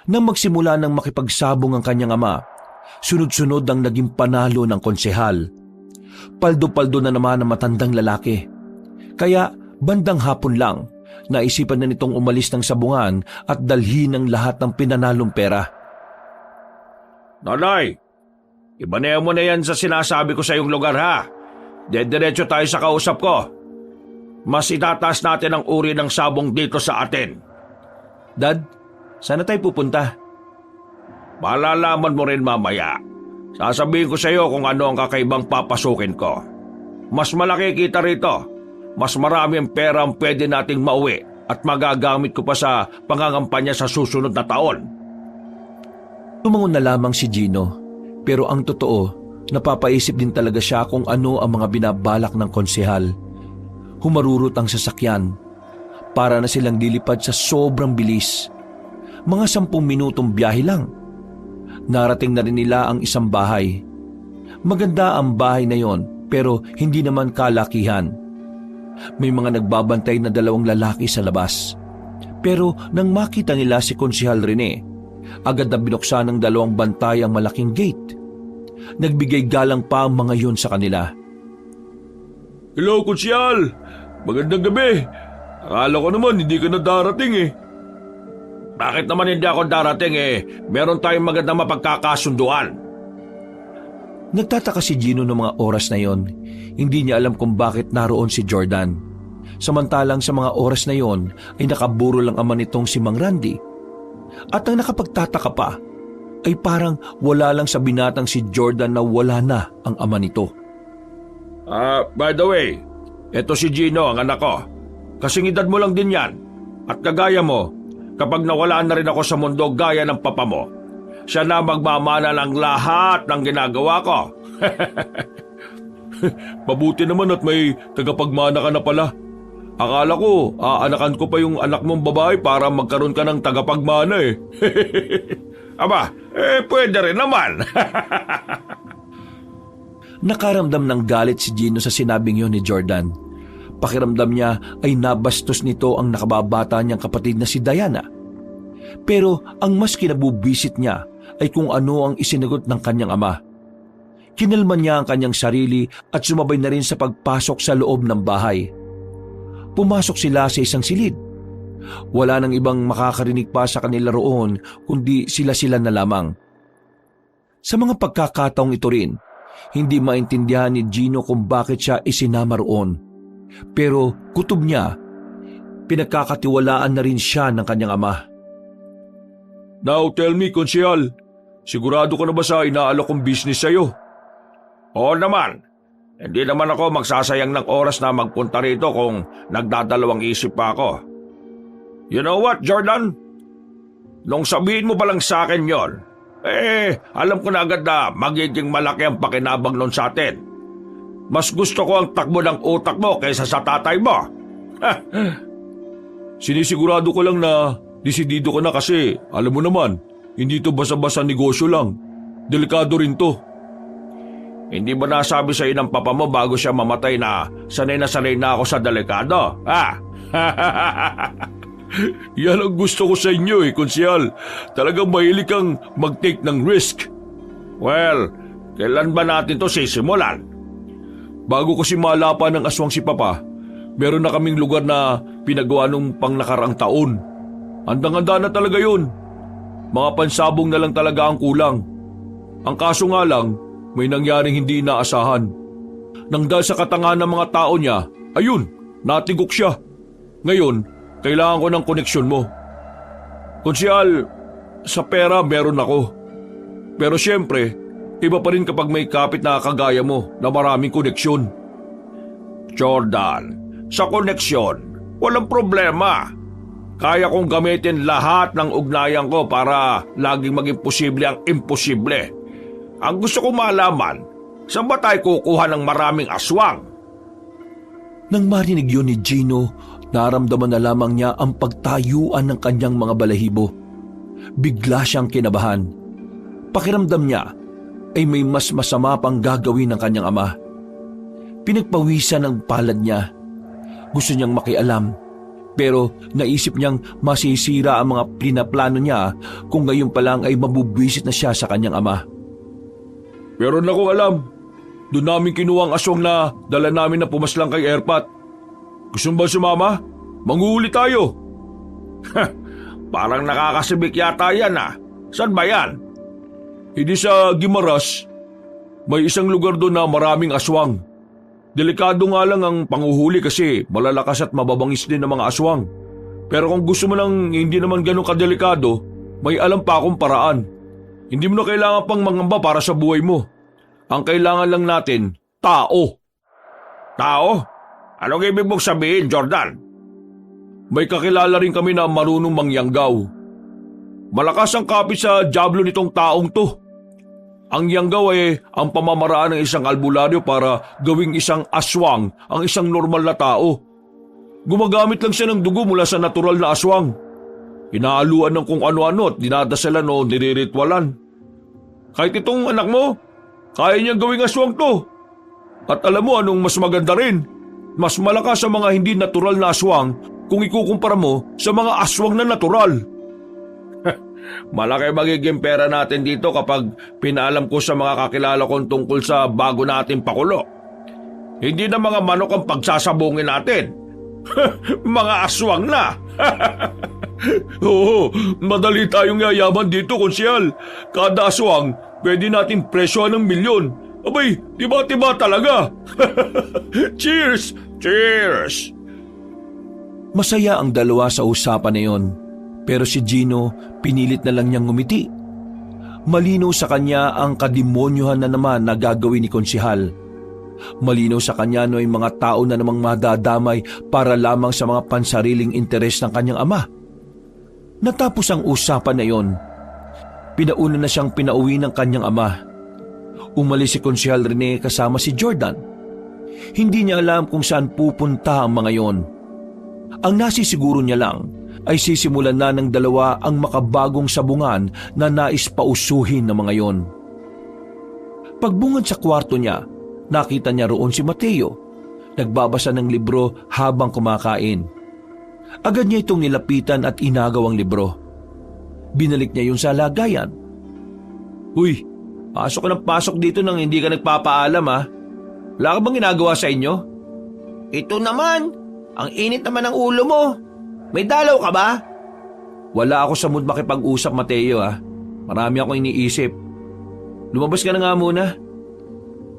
Nang magsimula ng makipagsabong ang kanyang ama, sunod-sunod ang naging panalo ng konsehal. Paldo-paldo na naman ang matandang lalaki. Kaya bandang hapon lang, naisipan na nitong umalis ng sabungan at dalhin ang lahat ng pinanalong pera. Nanay, ibanehan mo na yan sa sinasabi ko sa iyong lugar ha. Dediretso tayo sa kausap ko. Mas itataas natin ang uri ng sabong dito sa atin. Dad, sana tayo pupunta? Malalaman mo rin mamaya. Sasabihin ko sa iyo kung ano ang kakaibang papasukin ko. Mas malaki kita rito. Mas marami ang pera ang pwede nating mauwi at magagamit ko pa sa pangangampanya sa susunod na taon. Tumangon na lamang si Gino, pero ang totoo, napapaisip din talaga siya kung ano ang mga binabalak ng konsehal. Humarurot ang sasakyan. Para na silang lilipad sa sobrang bilis. Mga 10 minutong biyahe lang. Narating na rin nila ang isang bahay. Maganda ang bahay na yon, pero hindi naman kalakihan. May mga nagbabantay na 2 lalaki sa labas. Pero nang makita nila si Konsehal Rene, agad na binuksan ng 2 bantay ang malaking gate. Nagbigay galang pa ang mga yon sa kanila. Hello, Konsyal! Magandang gabi! Akala ko naman hindi ka na darating eh. Bakit naman hindi ako darating meron tayong magandang mapagkakasunduan. Nagtataka si Gino noong mga oras na yon. Hindi niya alam kung bakit naroon si Jordan. Samantalang sa mga oras na yon ay nakaburo lang ama nitong si Mang Randy. At ang nakapagtataka pa ay parang wala lang sa binatang si Jordan na wala na ang ama nito. By the way, eto si Gino ang anak ko. Kasing edad mo lang din yan. At kagaya mo, kapag nawalaan na rin ako sa mundo gaya ng papa mo, siya na magmamana ng lahat ng ginagawa ko. Mabuti naman at may tagapagmana ka na pala. Akala ko, aanakan ko pa yung anak mong babae para magkaroon ka ng tagapagmana eh. Aba, pwede rin naman. Nakaramdam ng galit si Gino sa sinabing yon ni Jordan. Pakiramdam niya ay nabastos nito ang nakababata niyang kapatid na si Diana. Pero ang mas kinabubisit niya ay kung ano ang isinagot ng kanyang ama. Kinalman niya ang kanyang sarili at sumabay na rin sa pagpasok sa loob ng bahay. Pumasok sila sa isang silid. Wala nang ibang makakarinig pa sa kanila roon kundi sila-sila na lamang. Sa mga pagkakataong ito rin, hindi maintindihan ni Gino kung bakit siya isinama roon. Pero kutob niya, pinagkakatiwalaan na rin siya ng kanyang ama. Now tell me, Konsyal, sigurado ka na ba sa inaalok kong business sa'yo? Oo naman. Hindi naman ako magsasayang ng oras na magpunta rito kung nagdadalawang isip pa ako. You know what, Jordan? Nung sabihin mo palang sa akin yon, alam ko na agad na magiging malaki ang pakinabang nun sa atin. Mas gusto ko ang takbo ng utak mo kaysa sa tatay mo. Sinisigurado ko lang na desidido ka na kasi alam mo naman, hindi to basa-basa negosyo lang. Delikado rin to. Hindi ba nasabi sa ng papa mo bago siya mamatay na sanay na ako sa delikado? Yan ang gusto ko sa inyo Konsyal. Talagang mahilig kang mag-take ng risk. Well, kailan ba natin to sisimulan? Bago ko si malapa ng aswang si Papa, meron na kaming lugar na pinagawa nung pang nakaraang taon. Handang-handa na talaga yun. Mga pansabong na lang talaga ang kulang. Ang kaso nga lang, may nangyaring hindi inaasahan. Nang dahil sa katangahan ng mga tao niya, ayun, natigok siya. Ngayon, kailangan ko ng koneksyon mo. Konsyal, sa pera meron ako. Pero siyempre, iba pa rin kapag may kapit na kagaya mo na maraming koneksyon. Jordan, sa koneksyon, walang problema. Kaya kong gamitin lahat ng ugnayan ko para laging maging posible ang imposible. Ang gusto kong malaman, saan ba tayo kukuha ng maraming aswang? Nang marinig yun ni Gino, naramdaman na lamang niya ang pagtayuan ng kanyang mga balahibo. Bigla siyang kinabahan. Pakiramdam niya ay may mas masama pang gagawin ng kanyang ama. Pinagpawisan ng palad niya. Gusto niyang makialam, pero naisip niyang masisira ang mga pinaplano niya kung ngayon pa lang ay mabubwisit na siya sa kanyang ama. Meron akong alam. Doon namin kinuha ang aswang na dala namin na pumaslang kay Erpat. Gusto mo ba sumama? Manguhuli tayo. Parang nakakasibik yata yan ah. Saan ba yan? Hindi sa Guimaras. May isang lugar doon na maraming aswang. Delikado nga lang ang panguhuli kasi malalakas at mababangis din ng mga aswang. Pero kung gusto mo lang hindi naman ganun kadelikado, may alam pa akong paraan. Hindi mo na kailangan pang mangamba para sa buhay mo. Ang kailangan lang natin, tao. Tao? Anong ibig mong sabihin, Jordan? May kakilala rin kami na marunong mangyanggaw. Malakas ang kapit sa diablo nitong taong to. Ang yanggaw ay ang pamamaraan ng isang albularyo para gawing isang aswang ang isang normal na tao. Gumagamit lang siya ng dugo mula sa natural na aswang. Inaaluan ng kung ano-ano at dinadasalan o niriritwalan. Kahit itong anak mo, kaya niyang gawing aswang to. At alam mo anong mas maganda rin? Mas malakas sa mga hindi natural na aswang kung ikukumpara mo sa mga aswang na natural. Malaki magiging pera natin dito kapag pinaalam ko sa mga kakilala kong tungkol sa bago nating pakulo. Hindi na mga manok ang pagsasabungin natin. Mga aswang na. Oo, madali tayong yayaman dito, konsyal. Kada aswang, pwede natin presyohan ng milyon. Abay, tiba-tiba talaga. Cheers! Cheers! Masaya ang dalawa sa usapan na yon. Pero si Gino, pinilit na lang niyang ngumiti. Malinaw sa kanya ang kademonyohan na naman na gagawin ni konsihal. Malinaw sa kanya no ay mga tao na namang madadamay para lamang sa mga pansariling interes ng kanyang ama. Natapos ang usapan na yon, pinauna na siyang pinauwi ng kanyang ama. Umalis si Konsihal Rene kasama si Jordan. Hindi niya alam kung saan pupunta ang mga yon. Ang nasisiguro niya lang ay sisimulan na ng dalawa ang makabagong sabungan na nais pausuhin ng mga yon. Pagbungad sa kwarto niya, nakita niya roon si Mateo, nagbabasa ng libro habang kumakain. Agad niya itong nilapitan at inagaw ang libro. Binalik niya yun sa lagayan. Uy, pasok ka ng pasok dito nang hindi ka nagpapaalam ha. Wala ka bang ginagawa sa inyo? Ito naman, ang init naman ng ulo mo. May dalaw ka ba? Wala ako sa mood makipag-usap, Mateo ha. Marami akong iniisip. Lumabas ka na nga muna.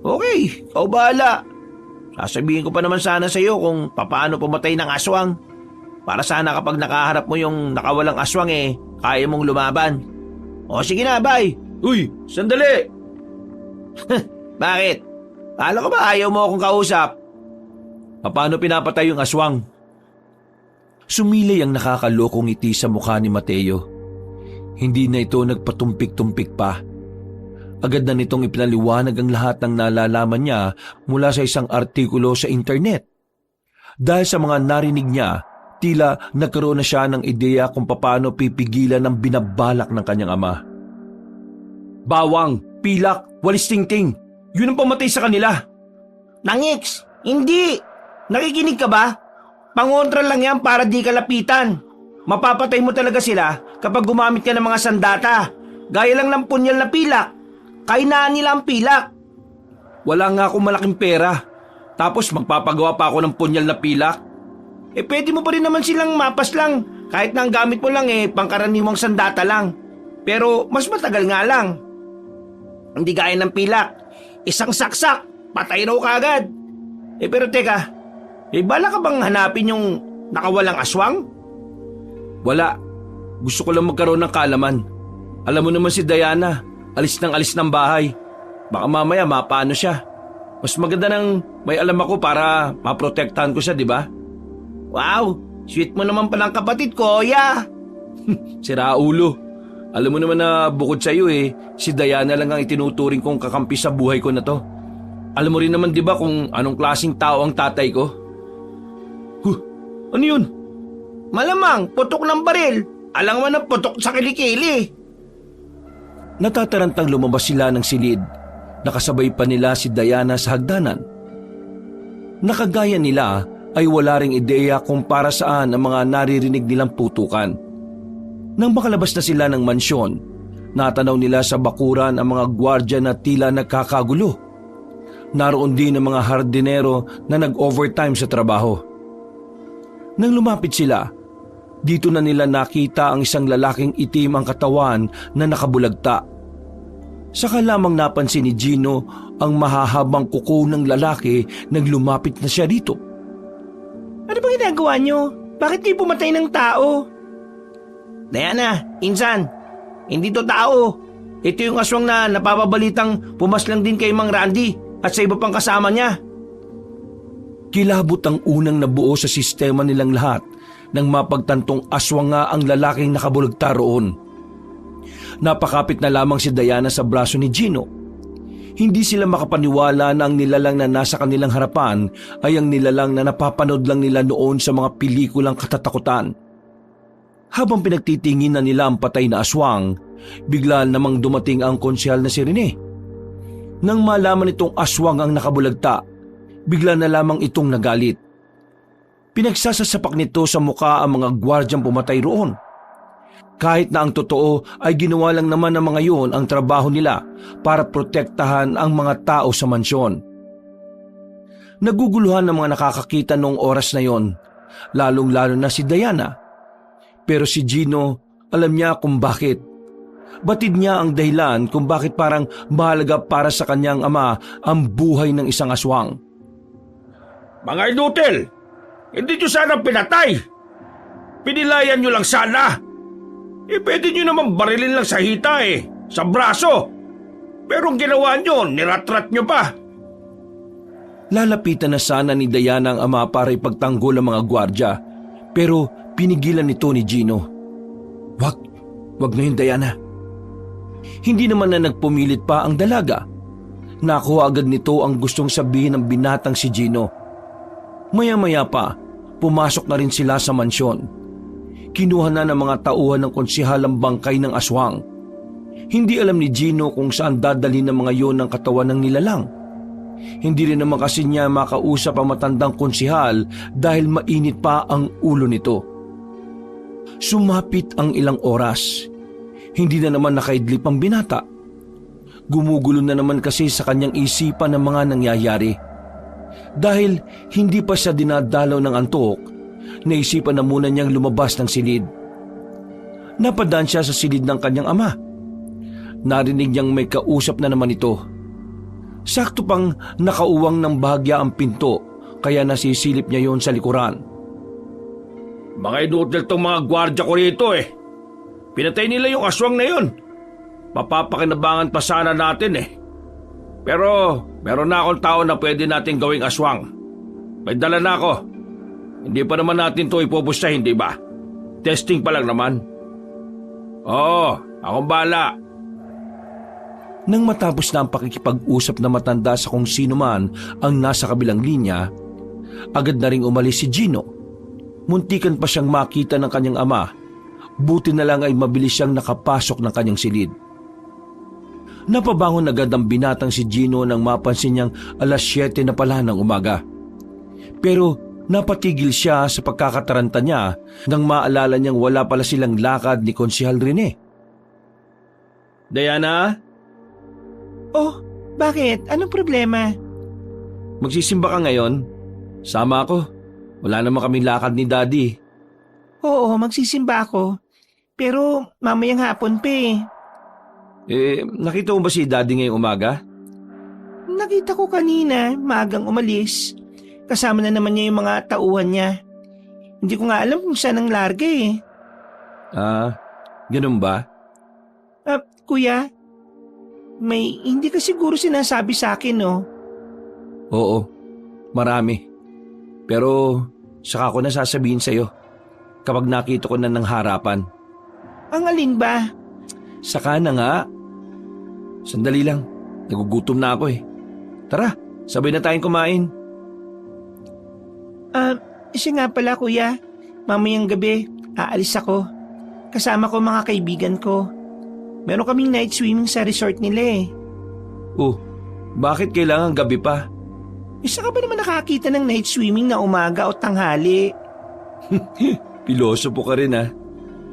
Okay, ikaw bahala. Sasabihin ko pa naman sana sa iyo kung paano pumatay ng aswang. Para sana kapag nakaharap mo yung nakawalang aswang kaya mong lumaban. O sige na, bye. Uy, sandali! Bakit? Kala ko ba ayaw mo akong kausap? Paano pinapatay yung aswang? Sumilay ang nakakalokong ngiti sa mukha ni Mateo. Hindi na ito nagpatumpik-tumpik pa. Agad na nitong ipinaliwanag ang lahat ng nalalaman niya mula sa isang artikulo sa internet. Dahil sa mga narinig niya, tila nagkaroon na siya ng ideya kung paano pipigilan ang binabalak ng kanyang ama. Bawang, pilak, walis tingting. Yun ang pamatay sa kanila. Nangix, hindi. Nakikinig ka ba? Pangontra lang yan para di ka lapitan. Mapapatay mo talaga sila kapag gumamit ka ng mga sandata. Gaya lang ng punyal na pilak. Kainaan nila ang pilak. Wala nga akong malaking pera. Tapos magpapagawa pa ako ng punyal na pilak. Pwede mo pa rin naman silang mapas lang. Kahit na ang gamit mo lang pangkaraniwang sandata lang. Pero mas matagal nga lang. Hindi gaya ng pilak. isang saksak, patay raw kagad. Pero teka, bala ka bang hanapin yung nakawalang aswang? Wala. Gusto ko lang magkaroon ng kaalaman. Alam mo naman si Diana, alis ng bahay. Baka mamaya mapaano siya. Mas maganda nang may alam ako para maprotektahan ko siya, di ba? Wow, sweet mo naman palang kapatid ko, ya. Sira ulo. Alam mo naman na bukod sa iyo si Diana lang ang itinuturing kong kakampi sa buhay ko na to. Alam mo rin naman di ba kung anong klaseng tao ang tatay ko? Ano yun? Malamang, putok ng baril. Alang mo na putok sa kilikili. Natatarantang lumabas sila ng silid. Nakasabay pa nila si Diana sa hagdanan. Nakagaya nila ay wala ring ideya kung para saan ang mga naririnig nilang putukan. Nang makalabas na sila ng mansyon, natanaw nila sa bakuran ang mga gwardya na tila nagkakagulo. Naroon din ang mga hardinero na nag-overtime sa trabaho. Nang lumapit sila, dito na nila nakita ang isang lalaking itim ang katawan na nakabulagta. Saka lamang napansin ni Gino ang mahahabang kuko ng lalaki nang lumapit na siya dito. Ano ba ginagawa nyo? Bakit kayo pumatay ng tao? Diana, insan, hindi to tao. Ito yung aswang na napapabalitang pumaslang din kay Mang Randy at sa iba pang kasama niya. Kilabot ang unang nabuo sa sistema nilang lahat nang mapagtantong aswang nga ang lalaking nakabulagta roon. Napakapit na lamang si Diana sa braso ni Gino. Hindi sila makapaniwala na ang nilalang na nasa kanilang harapan ay ang nilalang na napapanood lang nila noon sa mga pelikulang katatakutan. Habang pinagtitingin na nila ang patay na aswang, bigla namang dumating ang konsyal na si Rene. Nang malaman itong aswang ang nakabulagta, bigla na lamang itong nagalit. Pinagsasasapak nito sa muka ang mga gwardyang pumatay roon. Kahit na ang totoo ay ginawa lang naman ng mga yun ang trabaho nila para protektahan ang mga tao sa mansyon. Naguguluhan ng mga nakakakita noong oras na yon, lalong-lalo na si Diana. Pero si Gino, alam niya kung bakit. Batid niya ang dahilan kung bakit parang mahalaga para sa kanyang ama ang buhay ng isang aswang. Mga inutil, hindi nyo sana pinatay. Pinilayan nyo lang sana. Pwede nyo naman barilin lang sa hita sa braso. Pero ang ginawa nyo, niratrat nyo pa. Lalapitan na sana ni Diana ang ama para ipagtanggol ang mga gwardya, pero pinigilan nito ni Gino. Wag na yun, Diana. Hindi naman na nagpumilit pa ang dalaga. Nakuha agad nito ang gustong sabihin ng binatang si Gino. Maya-maya pa, pumasok na rin sila sa mansyon. Kinuha na ng mga tauhan ng konsehal ang bangkay ng aswang. Hindi alam ni Gino kung saan dadalhin ng mga yon ang katawan ng nilalang. Hindi rin naman kasi niya makausap ang matandang konsehal dahil mainit pa ang ulo nito. Sumapit ang ilang oras. Hindi na naman nakaidlip ang binata. Gumugulo na naman kasi sa kanyang isipan ng mga nangyayari. Dahil hindi pa siya dinadalaw ng antok, naisipan na muna niyang lumabas ng silid. Napadaan siya sa silid ng kanyang ama. Narinig niyang may kausap na naman ito. Sakto pang nakauwang ng bahagya ang pinto, kaya nasisilip niya yon sa likuran. Mga inutil tong mga gwardya ko rito Pinatay nila yung aswang na yun. Mapapakinabangan pa sana natin Pero meron na akong tao na pwede natin gawing aswang. May dala na ako. Hindi pa naman natin to ipupustahin, di ba? Testing pa lang naman. Oo, akong bala. Nang matapos na ang pakikipag-usap na matanda sa kung sino man ang nasa kabilang linya, agad na ring umalis si Gino. Muntikan pa siyang makita ng kanyang ama. Buti na lang ay mabilis siyang nakapasok ng kanyang silid. Napabangon agad ang binatang si Gino nang mapansin niyang 7:00 na pala ng umaga. Pero napatigil siya sa pagkakataranta niya nang maalala niyang wala pala silang lakad ni Konsehal Rene. Diana? Oh, bakit? Anong problema? Magsisimba ka ngayon? Sama ako. Wala naman kaming lakad ni Daddy. Oo, magsisimba ako. Pero mamayang hapon pa Nakita mo ba si Daddy ngayong umaga? nakita ko kanina, maagang umalis. Kasama na naman niya yung mga tauhan niya. Hindi ko nga alam kung saan ang larga eh. Ganun ba? Kuya, may hindi ka siguro sinasabi sa akin, no? Oo, marami. Pero saka ko na sasabihin sa'yo kapag nakita ko na ng harapan. Ang alin ba? Saka na nga. Sandali lang, nagugutom na ako eh. Tara, sabay na tayong kumain. Siya nga pala kuya, mamayang gabi, aalis ako. Kasama ko mga kaibigan ko. Meron kaming night swimming sa resort nila eh. Oh, bakit kailangan gabi pa? Isa ka ba naman nakakita ng night swimming na umaga o tanghali? Pilosopo ka rin ha.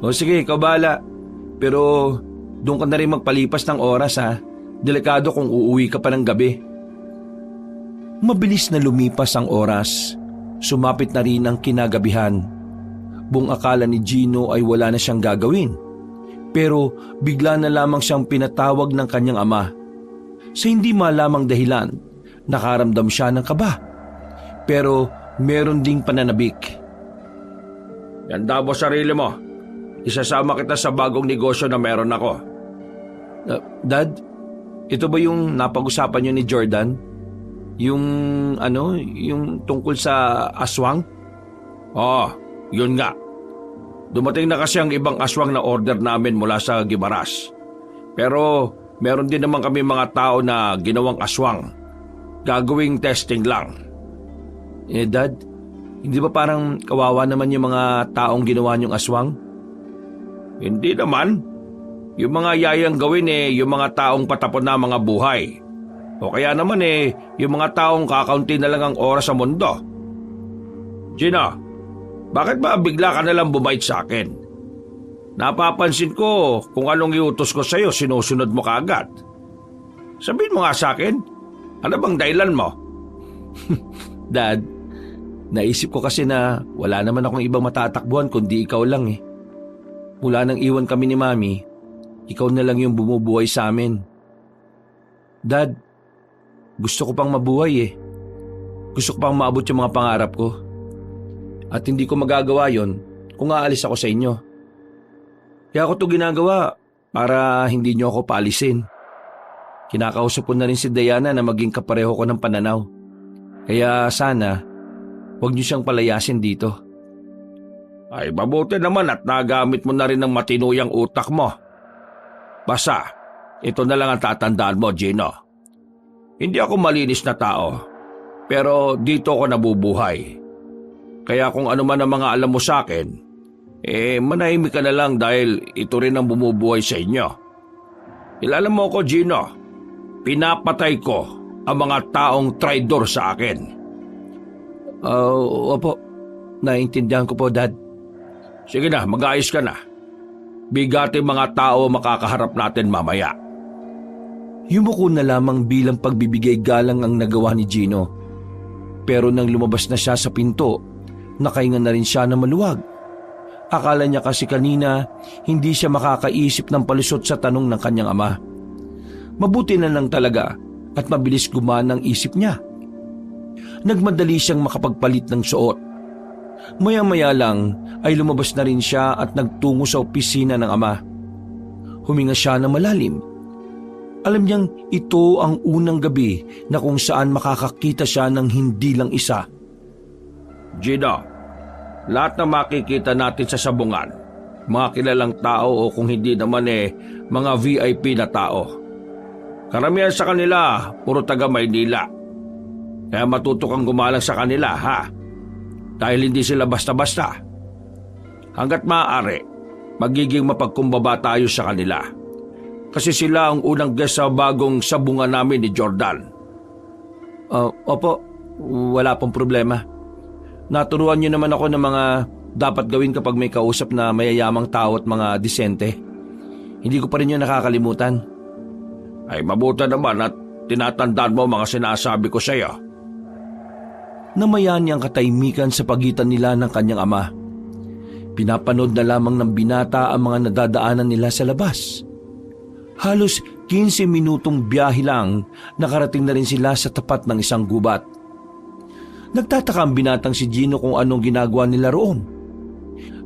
O sige, ikaw bahala. Pero doon ka na rin magpalipas ng oras ha. Delikado kung uuwi ka pa ng gabi. Mabilis na lumipas ang oras. Sumapit na rin ang kinagabihan. Buong akala ni Gino ay wala na siyang gagawin. Pero bigla na lamang siyang pinatawag ng kanyang ama. Sa hindi malamang dahilan, nakaramdam siya ng kaba. Pero meron ding pananabik. Ganda mo sarili mo. Isasama kita sa bagong negosyo na meron ako. Dad, ito ba yung napag-usapan niyo ni Jordan? Yung tungkol sa aswang? Oo, yun nga. Dumating na kasi ang ibang aswang na order namin mula sa Gimaras. Pero meron din naman kami mga tao na ginawang aswang. Gagawing testing lang. Dad, hindi ba parang kawawa naman yung mga taong ginawa niyong aswang? Hindi naman. Yung mga yayang gawin yung mga taong patapon na mga buhay. O kaya naman yung mga taong kakaunti na lang ang oras sa mundo. Gina, bakit ba bigla ka nalang bumait sa akin? Napapansin ko kung anong iutos ko sa'yo, sinusunod mo kaagad. Sabihin mo nga sa akin, ano bang dahilan mo? Dad, naisip ko kasi na wala naman akong ibang matatakbuhan kundi ikaw lang eh. Mula nang iwan kami ni Mami, ikaw na lang yung bumubuhay sa amin. Dad, gusto ko pang mabuhay eh. Gusto ko pang maabot yung mga pangarap ko. At hindi ko magagawa yon kung aalis ako sa inyo. Kaya ako to ginagawa para hindi niyo ako paalisin. Kinakausap ko na rin si Diana na maging kapareho ko ng pananaw. Kaya sana, huwag niyo siyang palayasin dito. Ay, mabuti naman at nagamit mo na rin ng matinuyang utak mo. Basta, ito na lang ang tatandaan mo, Gino. Hindi ako malinis na tao, pero dito ako nabubuhay. Kaya kung ano man ang mga alam mo sa akin, manahimik ka na lang dahil ito rin ang bumubuhay sa inyo. Kilala mo ko, Gino. Pinapatay ko ang mga taong traidor sa akin. Opo, naiintindihan ko po, Dad. Sige na, mag-ayos ka na. Bigating mga tao makakaharap natin mamaya. Yumuko na lamang bilang pagbibigay galang ang nagawa ni Gino. Pero nang lumabas na siya sa pinto, nakahinga na rin siya na maluwag. Akala niya kasi kanina hindi siya makakaisip ng palusot sa tanong ng kanyang ama. Mabuti na lang talaga at mabilis gumana ang isip niya. Nagmadali siyang makapagpalit ng suot. Maya-maya lang ay lumabas na rin siya at nagtungo sa opisina ng ama. Huminga siya na malalim. Alam niyang ito ang unang gabi na kung saan makakakita siya ng hindi lang isa. Gino, lahat na makikita natin sa sabungan, mga kilalang tao o kung hindi naman mga VIP na tao. Karamihan sa kanila, puro taga Maynila. Kaya matuto kang gumalang sa kanila, ha? Dahil hindi sila basta-basta. Hanggat maaari, magiging mapagkumbaba tayo sa kanila. Kasi sila ang unang guest sa bagong sabungan namin ni Jordan. Opo, wala pong problema. Naturuan niyo naman ako ng mga dapat gawin kapag may kausap na mayayamang tao at mga disente. Hindi ko pa rin yun nakakalimutan. Ay mabuti naman at tinatandaan mo mga sinasabi ko sa iyo. Namayan niyang katahimikan sa pagitan nila ng kanyang ama. Pinapanood na lamang ng binata ang mga nadadaanan nila sa labas. Halos 15 minutong biyahe lang, nakarating na rin sila sa tapat ng isang gubat. Nagtataka ang binatang si Gino kung anong ginagawa nila roon.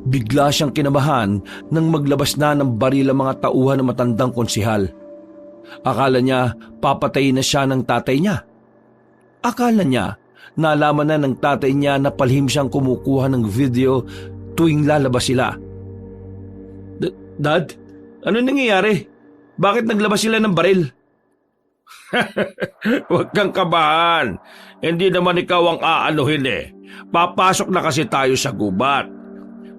Bigla siyang kinabahan nang maglabas na ng baril ang mga tauhan ng matandang konsihal. Akala niya papatayin na siya ng tatay niya. Akala niya nalaman na ng tatay niya na palihim siyang kumukuha ng video tuwing lalabas sila. Dad, ano nangyayari? Bakit naglabas sila ng baril? Huwag kang kabahan. Hindi naman ikaw ang aanuhin eh. Papasok na kasi tayo sa gubat.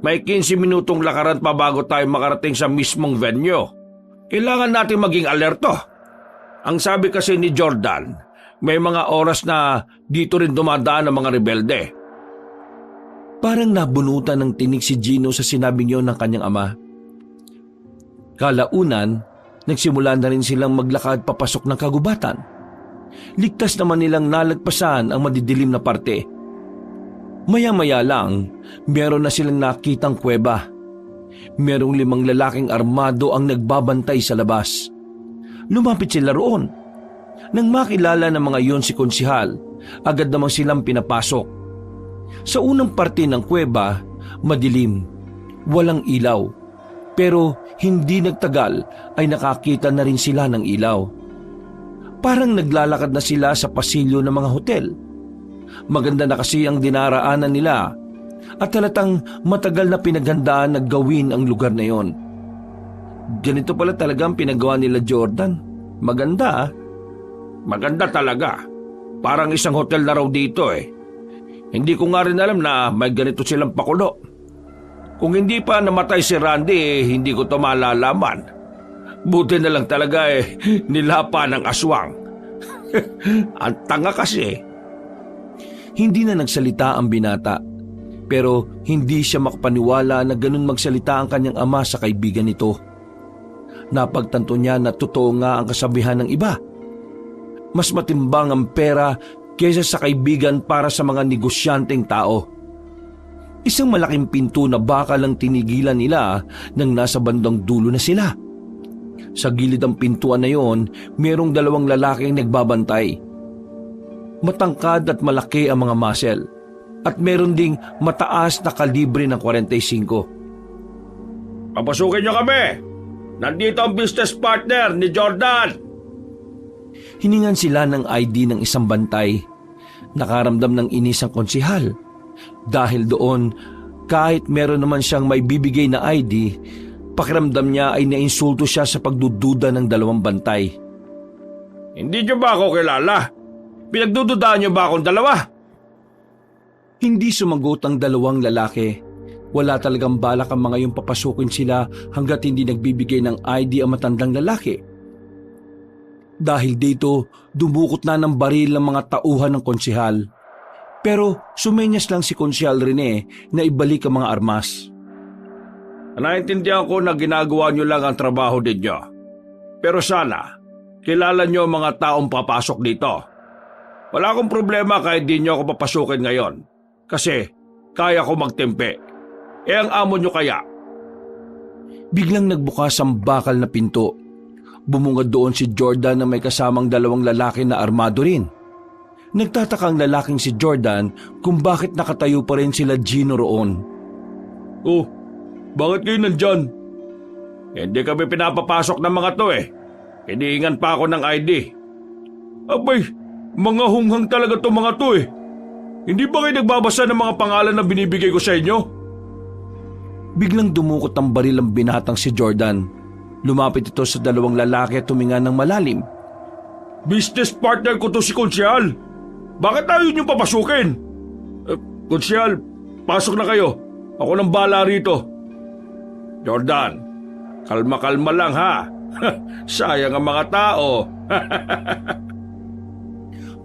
May 15 minutong lakaran pa bago tayo makarating sa mismong venue. Kailangan natin maging alerto. Ang sabi kasi ni Jordan, may mga oras na dito rin dumadaan ang mga rebelde. Parang nabunutan ng tinig si Gino sa sinabi niyo ng kanyang ama. Kalaunan, nagsimula na rin silang maglakad papasok ng kagubatan. Ligtas naman nilang nalagpasan ang madidilim na parte. Maya-maya lang, meron na silang nakitang kuweba. Merong 5 lalaking armado ang nagbabantay sa labas. Lumapit sila roon. Nang makilala ng mga iyon si konsihal, agad namang silang pinapasok. Sa unang parte ng kuweba, madilim, walang ilaw. Pero hindi nagtagal ay nakakita na rin sila ng ilaw. Parang naglalakad na sila sa pasilyo ng mga hotel. Maganda na kasi ang dinaraanan nila at halatang matagal na pinaghandaan na gawin ang lugar na yon. Ganito pala talaga ang pinagawa nila Jordan. Maganda ah. Maganda talaga. Parang isang hotel na raw dito eh. Hindi ko nga rin alam na may ganito silang pakulo. Kung hindi pa namatay si Randy hindi ko to malalaman. Buti na lang talaga nilapa ng aswang. Ang tanga kasi. Hindi na nagsalita ang binata, pero hindi siya makapaniwala na ganun magsalita ang kanyang ama sa kaibigan nito. Napagtanto niya na totoo nga ang kasabihan ng iba. Mas matimbang ang pera kaysa sa kaibigan para sa mga negosyanteng tao. Isang malaking pinto na baka lang tinigilan nila nang nasa bandang dulo na sila. Sa gilid ng pintuan na yon, merong 2 lalaking nagbabantay. Matangkad at malaki ang mga muscle at meron ding mataas na kalibre ng 45. Papasukin niyo kami! Nandito ang business partner ni Jordan! Hiningan sila ng ID ng isang bantay. Nakaramdam ng inis ang konsihal. Dahil doon, kahit meron naman siyang may bibigay na ID, pakiramdam niya ay nainsulto siya sa pagdududa ng 2 bantay. Hindi niyo ba ako kilala? Pinagdududaan niyo ba akong 2? Hindi sumagot ang 2 lalaki. Wala talagang balak ang mga yung papasukin sila hanggat hindi nagbibigay ng ID ang matandang lalaki. Dahil dito, dumukot na ng baril ang mga tauhan ng konsihal. Pero sumenyas lang si Konsihal Rene na ibalik ang mga armas. Naintindihan ko na ginagawa niyo lang ang trabaho ninyo. Pero sana, kilala niyo ang mga taong papasok dito. Wala akong problema kahit di niyo ako papasukin ngayon. Kasi kaya ko magtempe. Ang amo niyo kaya? Biglang nagbukas ang bakal na pinto. Bumungad doon si Jordan na may kasamang 2 lalaki na armado rin. Nagtataka ang lalaking si Jordan kung bakit nakatayo pa rin sila Gino roon. Oh, bakit kayo nandyan? Hindi kami pinapapasok ng mga to eh. Hinihingan pa ako ng ID. Abay, mga hunghang talaga to mga to eh. Hindi ba kayo nagbabasa ng mga pangalan na binibigay ko sa inyo? Biglang dumukot ang baril ang binatang si Jordan. Lumapit ito sa 2 lalaki at tuminga ng malalim. Business partner ko to si Konsihal. Bakit ayaw niyo papasukin? Konsihal, pasok na kayo. Ako nang bahala rito. Jordan, kalma-kalma lang ha. Sayang ang mga tao.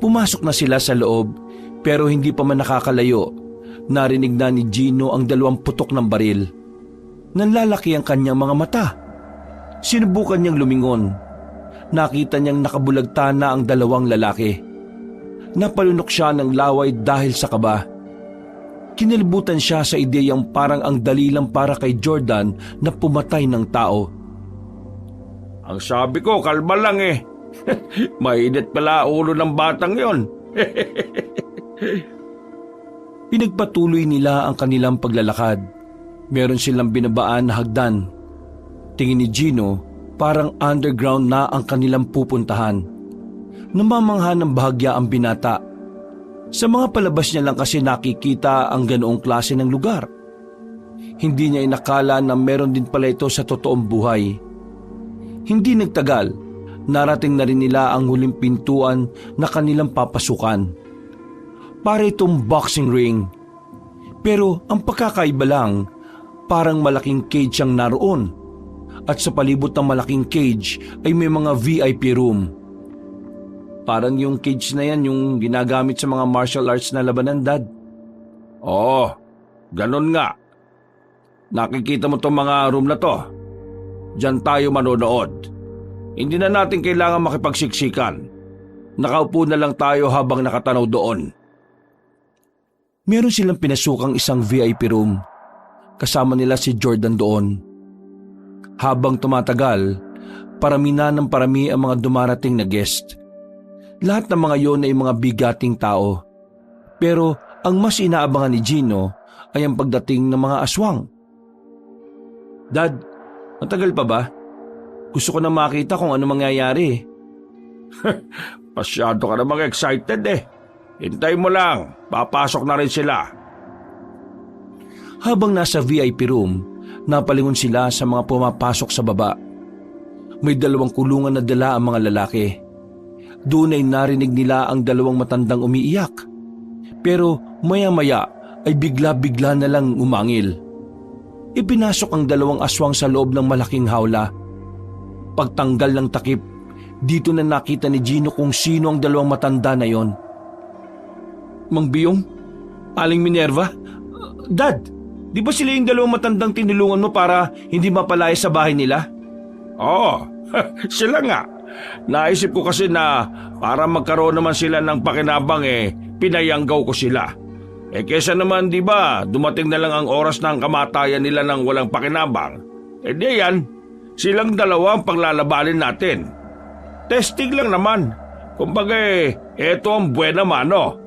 Pumasok na sila sa loob pero hindi pa man nakakalayo. Narinig na ni Gino ang 2 putok ng baril. Nanlalaki ang kanyang mga mata. Sinubukan niyang lumingon. Nakita niyang nakabulagta na ang 2 lalaki. Napalunok siya ng laway dahil sa kaba. Kinalibutan siya sa ideyang parang ang dali lang para kay Jordan na pumatay ng tao. Ang sabi ko, kalma lang eh. Mainit pala ulo ng batang yon. Pinagpatuloy nila ang kanilang paglalakad. Meron silang binabaan na hagdan. Tingin ni Gino, parang underground na ang kanilang pupuntahan. Namamangha ng bahagya ang binata. Sa mga palabas niya lang kasi nakikita ang ganoong klase ng lugar. Hindi niya inakala na meron din pala ito sa totoong buhay. Hindi nagtagal, narating na rin nila ang huling pintuan na kanilang papasukan. Para itong boxing ring. Pero ang pagkakaiba lang, parang malaking cage ang naroon. At sa palibot ng malaking cage ay may mga VIP room. Parang yung cage na yan yung ginagamit sa mga martial arts na labanan, Dad. Oo, ganun nga. Nakikita mo tong mga room na to. Diyan tayo manonood. Hindi na natin kailangan makipagsiksikan. Nakaupo na lang tayo habang nakatanaw doon. Meron silang pinasukang isang VIP room. Kasama nila si Jordan doon. Habang tumatagal, parami na ng parami ang mga dumarating na guest. Lahat ng mga yon ay mga bigating tao. Pero ang mas inaabangan ni Gino ay ang pagdating ng mga aswang. Dad, matagal pa ba? Gusto ko na makita kung ano mangyayari. Masyado ka namang excited eh. Hintay mo lang, papasok na rin sila. Habang nasa VIP room, napalingon sila sa mga pumapasok sa baba. May 2 kulungan na dala ang mga lalaki. Doon ay narinig nila ang 2 matandang umiiyak. Pero maya-maya ay bigla-bigla na lang umangil. Ipinasok ang 2 aswang sa loob ng malaking hawla. Pagtanggal ng takip, dito na nakita ni Gino kung sino ang 2 matanda na yon. Mang Biyong? Aling Minerva? Dad, di ba sila yung 2 matandang tinulungan mo para hindi mapalaya sa bahay nila? Oo, sila nga. Naisip ko kasi na para magkaroon naman sila ng pakinabang pinayanggaw ko sila. Kesa naman di ba dumating na lang ang oras ng kamatayan nila ng walang pakinabang. Di yan, silang 2 ang paglalabanin natin. Testing lang naman. Kumbaga eto ang buena mano.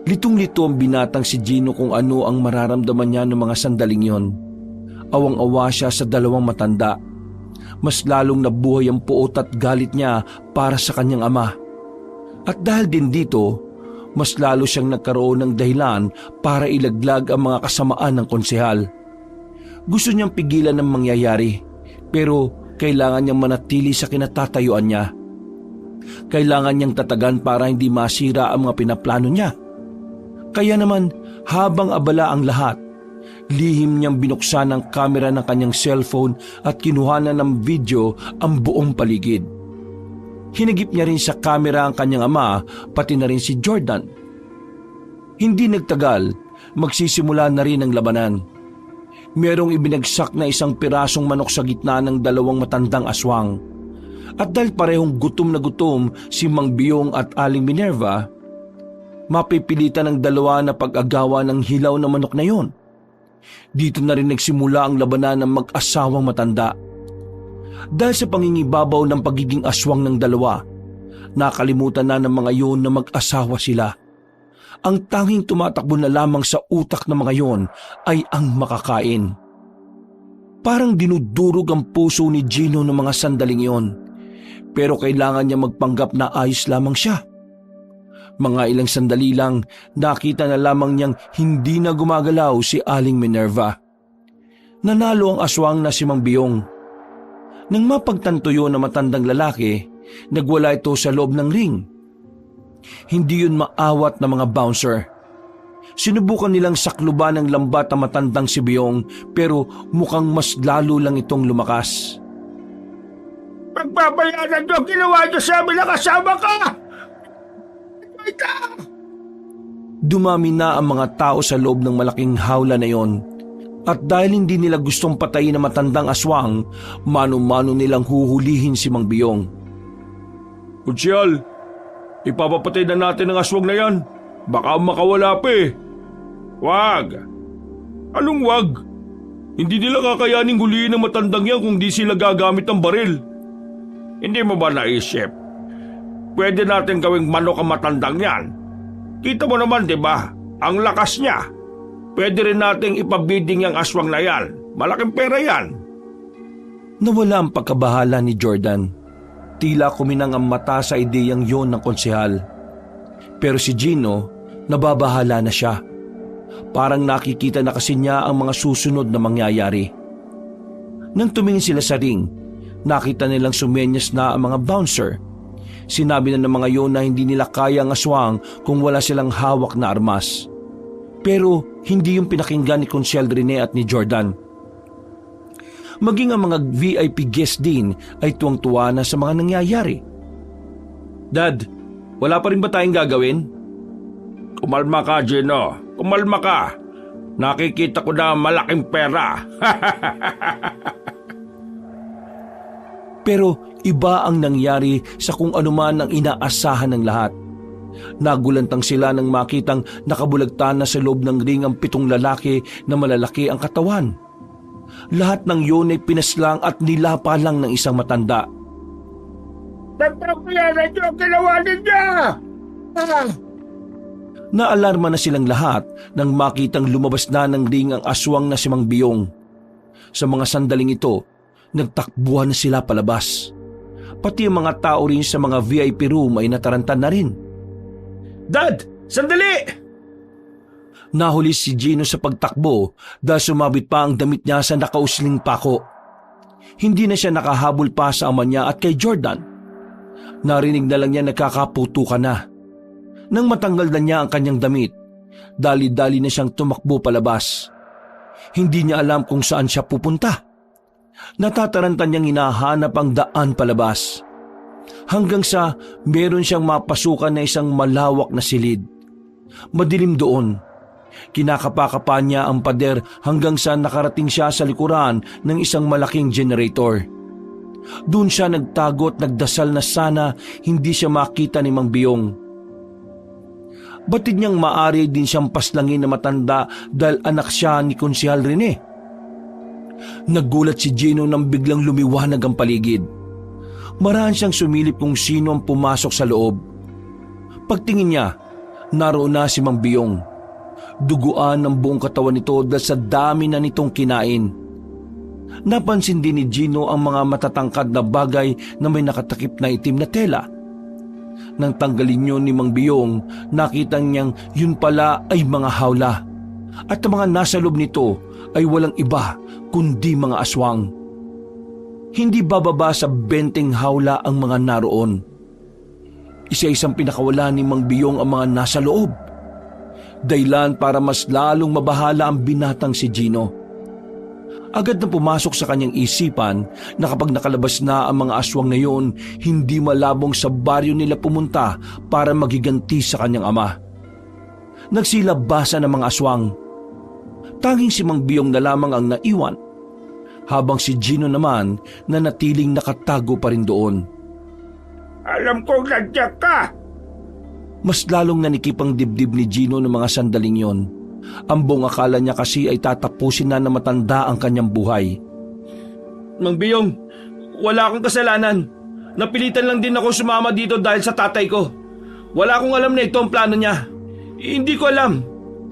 Litong-lito ang binatang si Gino kung ano ang mararamdaman niya ng mga sandaling yon. Awang-awa siya sa 2 matanda. Mas lalong nabuhay ang puot at galit niya para sa kanyang ama. At dahil din dito, mas lalo siyang nagkaroon ng dahilan para ilaglag ang mga kasamaan ng konsehal. Gusto niyang pigilan ng mangyayari, pero kailangan niyang manatili sa kinatatayuan niya. Kailangan niyang tatagan para hindi masira ang mga pinaplano niya. Kaya naman, habang abala ang lahat, lihim niyang binuksan ang kamera ng kanyang cellphone at kinuhanan ng video ang buong paligid. Hinagip niya rin sa kamera ang kanyang ama, pati na rin si Jordan. Hindi nagtagal, magsisimula na rin ang labanan. Merong ibinagsak na isang pirasong manok sa gitna ng 2 matandang aswang. At dahil parehong gutom na gutom si Mang Biyong at Aling Minerva, mapipilitan ng 2 na pag-agawa ng hilaw na manok na yon. Dito na rin nagsimula ang labanan ng mag-asawang matanda. Dahil sa pangingibabaw ng pagiging aswang ng 2, nakalimutan na ng mga yon na mag-asawa sila. Ang tanging tumatakbo na lamang sa utak ng mga yon ay ang makakain. Parang dinudurog ang puso ni Gino ng mga sandaling yon, pero kailangan niya magpanggap na ayos lamang siya. Mga ilang sandali lang, nakita na lamang niyang hindi na gumagalaw si Aling Minerva. Nanalo ang aswang na si Mang Biyong. Nang mapagtanto yun na matandang lalaki, nagwala ito sa loob ng ring. Hindi yun maawat na mga bouncer. Sinubukan nilang sakluban ng lambat ang matandang si Biyong, pero mukhang mas lalo lang itong lumakas. Pagbabayaran niyo ang ginawa niyo sa amin na kasama ka! Dumami na ang mga tao sa loob ng malaking hawla na yon. At dahil hindi nila gustong patayin ang matandang aswang, mano-mano nilang huhulihin si Mang Biyong. Kunsyal, ipapapatay na natin ang aswang na yan. Baka makawala pa eh. Wag. Anong wag? Hindi nila kakayaning huliin ng matandang yan kung di sila gagamit ng baril. Hindi mo ba naisip? Pwede natin gawing manok ang matandang yan. Kita mo naman, di ba? Ang lakas niya. Pwede rin nating ipabiding yung aswang na yan. Malaking pera yan. Nawala ang pagkabahala ni Jordan. Tila kuminang ang mata sa ideyang yon ng konsehal. Pero si Gino, nababahala na siya. Parang nakikita na kasi niya ang mga susunod na mangyayari. Nang tumingin sila sa ring, nakita nilang sumenyas na ang mga bouncer. Sinabi na ng mga yon na hindi nila kaya ang aswang kung wala silang hawak na armas. Pero hindi yung pinakinggan ni Consiel Rene at ni Jordan. Maging ang mga VIP guest din ay tuwang-tuwa na sa mga nangyayari. Dad, wala pa rin ba tayong gagawin? Kumalma ka, Gino. Kumalma ka. Nakikita ko na malaking pera. Pero iba ang nangyari sa kung anuman ang inaasahan ng lahat. Nagulantang sila nang makitang nakabulagtan na sa loob ng ring ang 7 lalaki na malalaki ang katawan. Lahat ng yun ay pinaslang at nilapa lang ng isang matanda. Tantang ko yan at yung ginawa ninyo! Naalarma na silang lahat nang makitang lumabas na ng ring ang aswang na si Mang Biyong. Sa mga sandaling ito, nagtakbuhan na sila palabas. Pati ang mga tao rin sa mga VIP room ay nataranta na rin. Dad! Sandali! Nahuli si Gino sa pagtakbo dahil sumabit pa ang damit niya sa nakausling pako. Hindi na siya nakahabol pa sa ama niya at kay Jordan. Narinig na lang niya nagkakaputukan na. Nang matanggal na niya ang kanyang damit, dali-dali na siyang tumakbo palabas. Hindi niya alam kung saan siya pupunta. Natataranta niyang hinahanap ang daan palabas. Hanggang sa meron siyang mapasukan na isang malawak na silid. Madilim doon. Kinakapa-kapa niya ang pader hanggang sa nakarating siya sa likuran ng isang malaking generator. Doon siya nagtago at nagdasal na sana hindi siya makita ni Mang Biyong. Batid niyang maari din siyang paslangin na matanda dahil anak siya ni Konsehal Rene. Naggulat si Gino nang biglang lumiwanag ang paligid. Maraan siyang sumilip kung sino ang pumasok sa loob. Pagtingin niya, naroon na si Mang Biyong. Duguan ang buong katawan nito dahil sa dami na nitong kinain. Napansin din ni Gino ang mga matatangkad na bagay na may nakatakip na itim na tela. Nang tanggalin yun ni Mang Biyong, nakita niyang yun pala ay mga hawla. At ang mga nasa loob nito ay walang iba kundi mga aswang. Hindi bababa sa 20 hawla ang mga naroon. Isa-isang pinakawala ni Mang Biyong ang mga nasa loob. Dahilan para mas lalong mabahala ang binatang si Gino. Agad na pumasok sa kanyang isipan na kapag nakalabas na ang mga aswang na yun, hindi malabong sa baryo nila pumunta para magiganti sa kanyang ama. Nagsilabasa ng mga aswang. Tanging si Mang Biyong na lamang ang naiwan, habang si Gino naman na natiling nakatago pa rin doon. Alam kong nandiyan ka! Mas lalong nanikip ang dibdib ni Gino ng mga sandaling yon. Ang buong akala niya kasi ay tatapusin na matanda ang kanyang buhay. Mang Biyong, wala akong kasalanan. Napilitan lang din ako sumama dito dahil sa tatay ko. Wala akong alam na ito ang plano niya. Hindi ko alam.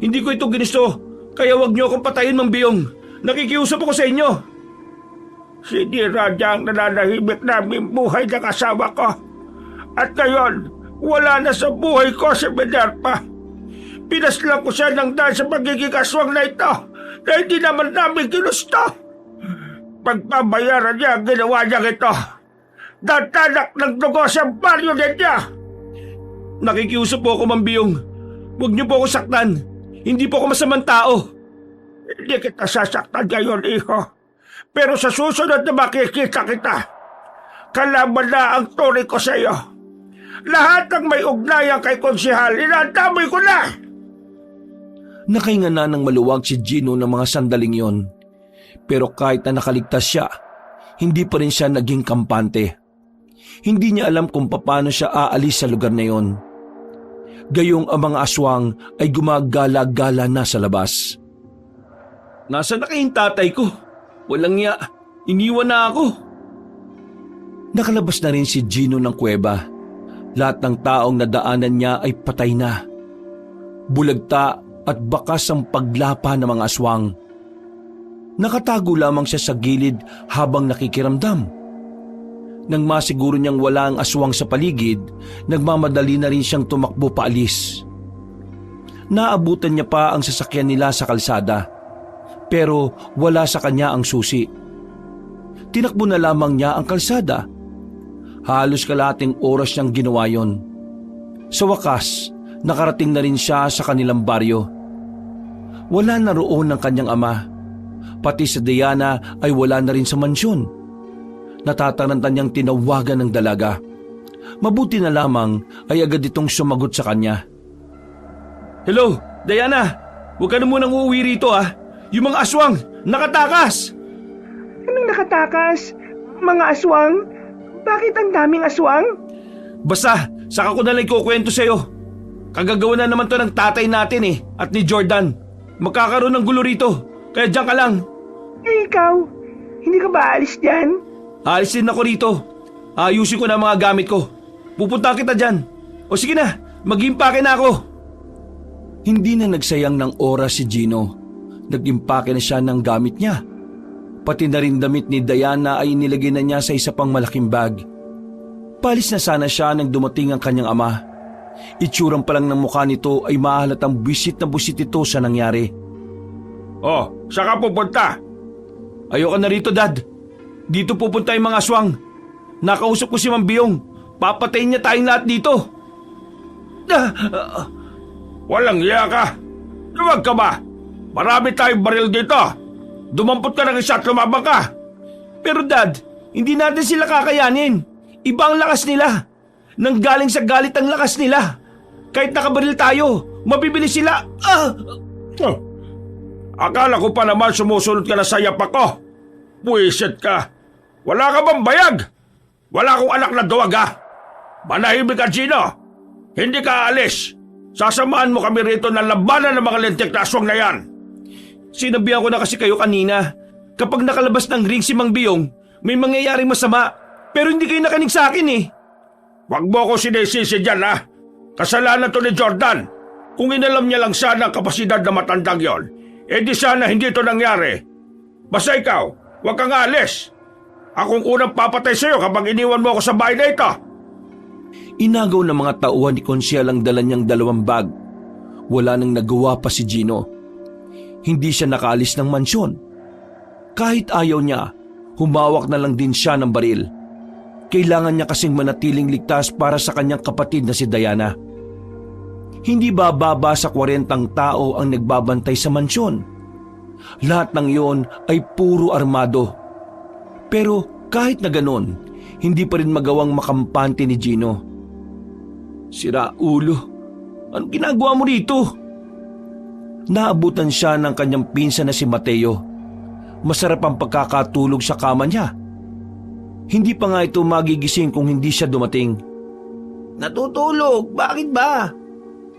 Hindi ko ito ginusto. Kaya wag niyo akong patayin, Mang Biyong. Nakikiusap ako sa inyo. Sinira niya ang nananahimik namin buhay ng asawa ko. At ngayon, wala na sa buhay ko si Minerva. Pinaslang ko siya ng dahil sa pagiging aswang na ito na hindi naman namin ginusto. Pagpabayaran niya ang ginawa niya ito. Datanak ng dugo sa baryo niya. Nakikiusap po ako, Mang Biyong. Huwag niyo po ako saktan. Hindi po ako masamang tao. Hindi kita sasaktan ngayon, iho. Pero sa susunod na makikita kita, kalaban na ang tunay ko sa iyo. Lahat ng may ugnayan kay Konsehal, inantamoy ko na! Nakahinga na ng maluwag si Gino ng mga sandaling yon. Pero kahit na nakaligtas siya, hindi pa rin siya naging kampante. Hindi niya alam kung paano siya aalis sa lugar na yon. Gayong ang mga aswang ay gumagala-gala na sa labas. Nasaan na kayong tatay ko? Walang ya. Iniwan na ako. Nakalabas na rin si Gino ng kuweba. Lahat ng taong nadaanan niya ay patay na. Bulagta at bakas ang paglapa ng mga aswang. Nakatago lamang siya sa gilid habang nakikiramdam. Nang masiguro niyang wala ang aswang sa paligid, nagmamadali na rin siyang tumakbo paalis. Naabutan niya pa ang sasakyan nila sa kalsada, pero wala sa kanya ang susi. Tinakbo na lamang niya ang kalsada. Halos kalahating oras niyang ginawa yon. Sa wakas, nakarating na rin siya sa kanilang baryo. Wala na roon ang kanyang ama. Pati si Diana ay wala na rin sa mansyon. Natataranta niyang tinawagan ng dalaga. Mabuti na lamang ay agad itong sumagot sa kanya. Hello, Diana! Huwag ka na munang uuwi rito Yung mga aswang, nakatakas! Anong nakatakas? Mga aswang? Bakit ang daming aswang? Basta, saka ko na lang ikukwento sa'yo. Kagagawa na naman to ng tatay natin at ni Jordan. Magkakaroon ng gulo rito, kaya diyan ka lang. Eh ikaw, hindi ka ba aalis dyan? Aalis din ako rito. Ayusin ko na ang mga gamit ko. Pupunta kita dyan. O sige na, mag-impake na ako. Hindi na nagsayang ng oras si Gino. Nag-impake na siya ng gamit niya. Pati na rin damit ni Diana ay inilagay na niya sa isa pang malaking bag. Palis na sana siya nang dumating ang kanyang ama. Itsurang pa lang ng mukha nito ay mahalatang buwisit na buwisit ito sa nangyari. Oh, saan ka pupunta? Ayoko na rito, Dad. Dito pupunta yung mga aswang. Nakausap ko si Mang Biyong. Papatayin niya tayong lahat dito. Walang iya ka. Luwag ka ba? Marami tayong baril dito. Dumampot ka ng isa at lumabang ka. Pero Dad, hindi natin sila kakayanin. Iba ang lakas nila. Nanggaling sa galit ang lakas nila. Kahit nakabaril tayo, mabibili sila. Oh. Akala ko pa naman sumusunod ka na sa yapak ko. Buwisit ka. Wala ka bang bayag? Wala akong anak na duwag Manahimik ka, Gino. Hindi ka aalis. Sasamahan mo kami rito na labanan ng mga lintik na aswang na yan. Sinabihan ko na kasi kayo kanina. Kapag nakalabas ng ring si Mang Biyong, may mangyayaring masama. Pero hindi kayo nakinig sa akin Huwag mo ko sinisisi dyan Kasalanan to ni Jordan. Kung inalam niya lang sana ang kapasidad na matandang yon, di sana hindi ito nangyari. Basta ikaw, huwag kang aalis. Akong unang papatay sa'yo kapag iniwan mo ako sa bahay na ito. Inagaw ng mga tauhan ni Konsyel ang dala niyang 2 bag. Wala nang nagawa pa si Gino. Hindi siya nakaalis ng mansyon. Kahit ayaw niya, humawak na lang din siya ng baril. Kailangan niya kasing manatiling ligtas para sa kanyang kapatid na si Diana. Hindi bababa sa 40 tao ang nagbabantay sa mansyon. Lahat ng iyon ay puro armado. Pero kahit na ganon, hindi pa rin magawang makampante ni Gino. Sira ulo, anong ginagawa mo rito? Naabutan siya ng kanyang pinsan na si Mateo. Masarap ang pagkakatulog sa kama niya. Hindi pa nga ito magigising kung hindi siya dumating. Natutulog, bakit ba?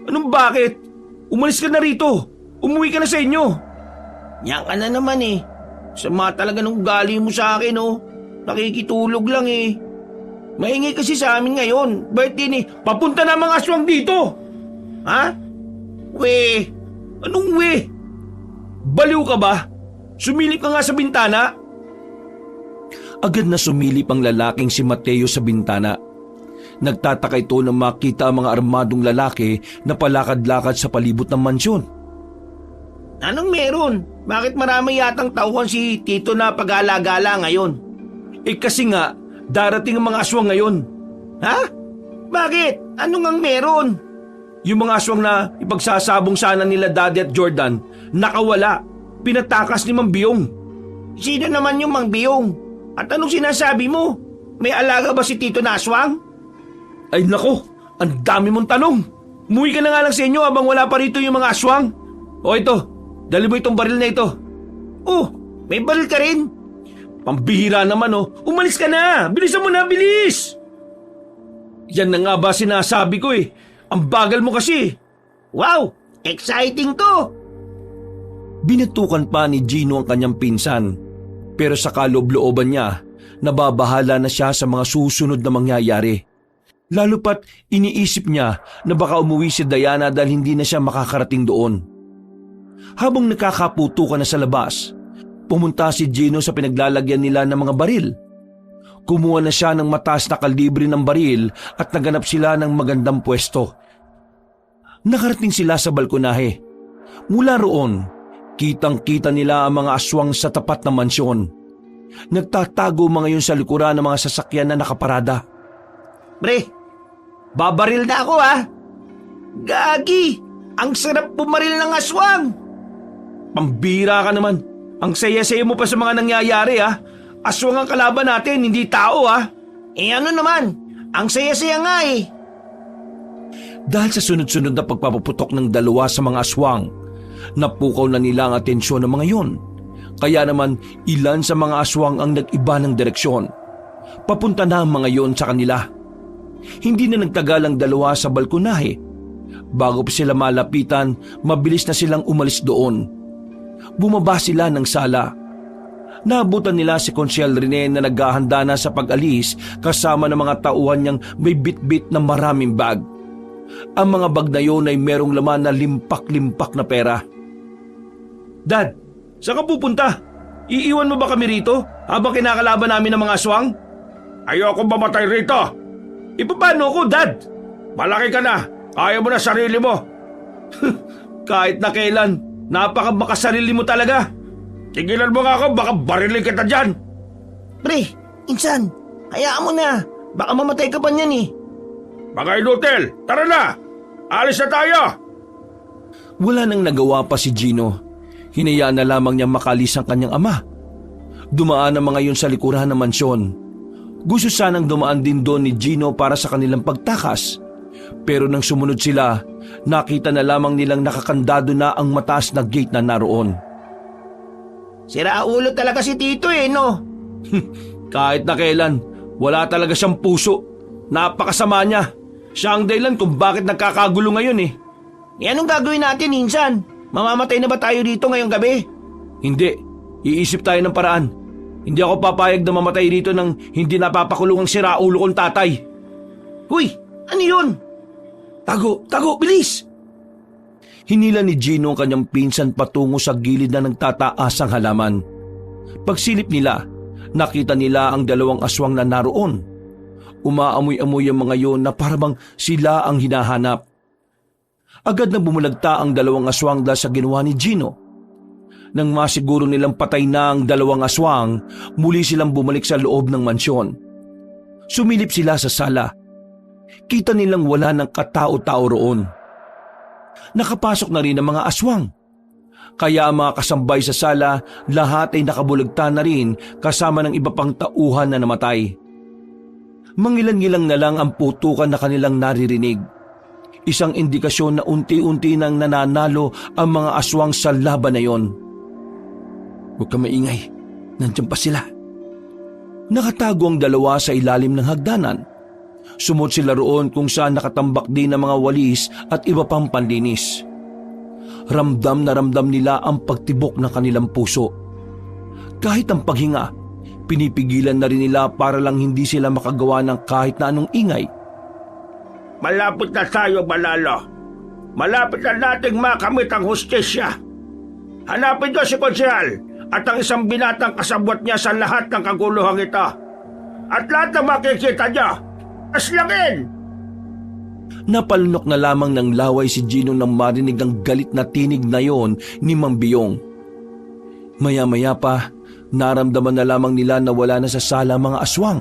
Anong bakit? Umalis ka na rito. Umuwi ka na sa inyo. Yan ka na naman Sama talaga ng ugali mo sa akin Nakikitulog lang Maingay kasi sa amin ngayon. Birthday papunta na mga aswang dito. Ha? We? Anong we? Baliw ka ba? Sumilip ka nga sa bintana. Agad na sumilip ang lalaking si Mateo sa bintana. Nagtataka ito nang makita ang mga armadong lalaki na palakad-lakad sa palibot ng mansyon. Anong meron? Bakit marami yatang tauhan si Tito na pag-alagala ngayon? Kasi nga, darating ang mga aswang ngayon. Ha? Bakit? Anong ang meron? Yung mga aswang na ipagsasabong sana nila Daddy at Jordan, nakawala. Pinatakas ni Mang Biyong. Sino naman yung Mang Biyong? At anong sinasabi mo? May alaga ba si Tito na aswang? Ay nako, ang dami mong tanong. Umuwi ka na nga lang sa inyo habang wala pa rito yung mga aswang. O ito, dali mo itong baril na ito. Oh, may baril ka rin? Pambihira naman Umalis ka na, bilisan mo na, bilis! Yan na nga ba sinasabi ko Ang bagal mo kasi. Wow, exciting to! Binatukan pa ni Gino ang kanyang pinsan, pero sa kaloob-looban niya, nababahala na siya sa mga susunod na mangyayari. Lalo pat iniisip niya na baka umuwi si Diana dahil hindi na siya makakarating doon. Habang nakakaputukan na sa labas, pumunta si Gino sa pinaglalagyan nila ng mga baril. Kumuha na siya ng mataas na kalibre ng baril at naganap sila ng magandang pwesto. Nakarating sila sa balkonahe. Mula roon, kitang-kita nila ang mga aswang sa tapat ng mansyon. Nagtatago mga yun sa likuran ng mga sasakyan na nakaparada. Pre, babaril na ako ha. Gagi, ang sarap pumaril ng aswang. Pambira ka naman. Ang saya-saya mo pa sa mga nangyayari ha. Aswang ang kalaban natin, hindi tao ha. Ano naman, ang saya-saya nga eh. Dahil sa sunod-sunod na pagpapaputok ng dalawa sa mga aswang, napukaw na nila ang atensyon ng mga yun. Kaya naman ilan sa mga aswang ang nag-iba ng direksyon. Papunta na ang mga yon sa kanila. Hindi na nagtagal ang dalawa sa balkonahe. Bago pa sila malapitan, mabilis na silang umalis doon. Bumaba sila ng sala. Naabutan nila si Konsyel Rene na naghahanda na sa pag-alis kasama ng mga tauhan niyang may bit-bit na maraming bag. Ang mga bag na yon ay merong laman na limpak-limpak na pera. Dad, saan ka pupunta? Iiwan mo ba kami rito habang kinakalaban namin ng mga aswang? Ayoko mamatay rito. Ipaano ko, Dad? Malaki ka na. Kaya mo na sarili mo. Kahit na kailan, napaka-makasarili mo talaga. Tigilan mo nga ako, baka barilin kita dyan. Pre, insan, hayaan mo na. Baka mamatay ka pa niyan eh. Mga inutil, tara na. Alis na tayo. Wala nang nagawa pa si Gino. Hinayaan na lamang niyang makalis ang kanyang ama. Dumaan ang mga yun sa likuran ng mansyon. Gusto sanang dumaan din doon ni Gino para sa kanilang pagtakas. Pero nang sumunod sila, nakita na lamang nilang nakakandado na ang mataas na gate na naroon. Siraulo talaga si Tito eh, no? Kahit na kailan, wala talaga siyang puso. Napakasama niya. Siya ang dahilan kung bakit nagkakagulo ngayon eh. Anong gagawin natin, insan? Mamamatay na ba tayo dito ngayong gabi? Hindi. Iisip tayo ng paraan. Hindi ako papayag na mamatay dito nang hindi napapakulong ang siraulo kong tatay. Huy, ano yun? Tago, bilis! Hinila ni Gino ang kanyang pinsan patungo sa gilid na nagtataas ang halaman. Pagsilip nila, nakita nila ang dalawang aswang na naroon. Umaamoy-amoy ang mga yon na parabang sila ang hinahanap. Agad na bumulagta ang dalawang aswang dahil sa ginawa ni Gino. Nang masiguro nilang patay na ang dalawang aswang, muli silang bumalik sa loob ng mansyon. Sumilip sila sa sala. Kita nilang wala ng katao-tao roon. Nakapasok na rin ang mga aswang. Kaya ang mga kasambay sa sala, lahat ay nakabulagta na rin kasama ng iba pang tauhan na namatay. Mangilan-ngilang na lang ang putukan na kanilang naririnig. Isang indikasyon na unti-unti nang nananalo ang mga aswang sa laban na yon. Huwag kang maingay, nandiyan pa sila. Nakatago ang dalawa sa ilalim ng hagdanan. Sumot sila roon kung saan nakatambak din ang mga walis at iba pang panlinis. Ramdam na ramdam nila ang pagtibok ng kanilang puso. Kahit ang paghinga, pinipigilan na rin nila para lang hindi sila makagawa ng kahit na anong ingay. Malapit na tayo, Balalo. Malapit na nating makamit ang hustisya. Hanapin ko si Konsyel at ang isang binatang kasabwat niya sa lahat ng kaguluhang ito. At lahat ng makikita niya, aslangin! Napalunok na lamang ng laway si Gino nang marinig ang galit na tinig na yon ni Mang Biyong. Maya-maya pa, naramdaman na lamang nila na wala na sa sala mga aswang.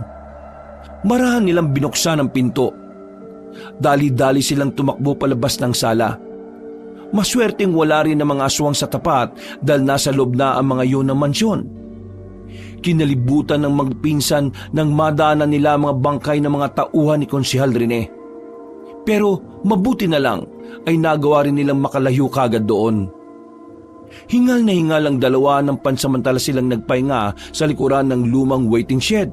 Marahan nilang binuksan ang pinto. Dali-dali silang tumakbo palabas ng sala. Maswerteng wala rin ang mga aswang sa tapat dahil nasa loob na ang mga yun ng mansyon. Kinalibutan ng magpinsan nang madaanan nila mga bangkay ng mga tauhan ni Konsehal Rene. Pero mabuti na lang ay nagawa rin nilang makalayo kagad doon. Hingal na hingal ang dalawa nang pansamantala silang nagpahinga sa likuran ng lumang waiting shed.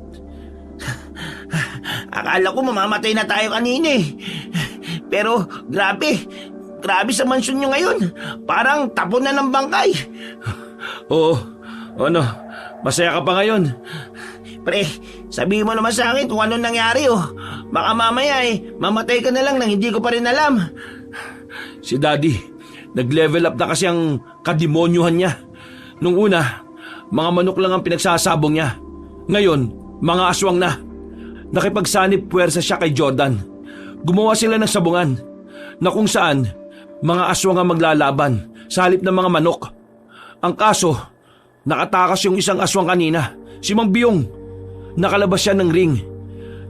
Akala ko mamamatay na tayo kanina eh. Pero grabe, Grabe sa mansyon nyo ngayon. Parang tapon na ng bangkay. Oo, ano, masaya ka pa ngayon. Pre, sabihin mo naman sa akin kung ano nangyari oh. Baka mamaya mamatay ka na lang nang hindi ko pa rin alam. Si Daddy, nag-level up na kasi ang kademonyuhan niya. Nung una, mga manok lang ang pinagsasabong niya. Ngayon, mga aswang na. Nakipagsanib puwersa siya kay Jordan. Gumawa sila ng sabungan na kung saan mga aswang ang maglalaban sa halip ng mga manok. Ang kaso, nakatakas yung isang aswang kanina, si Mang Biyong. Nakalabas siya ng ring.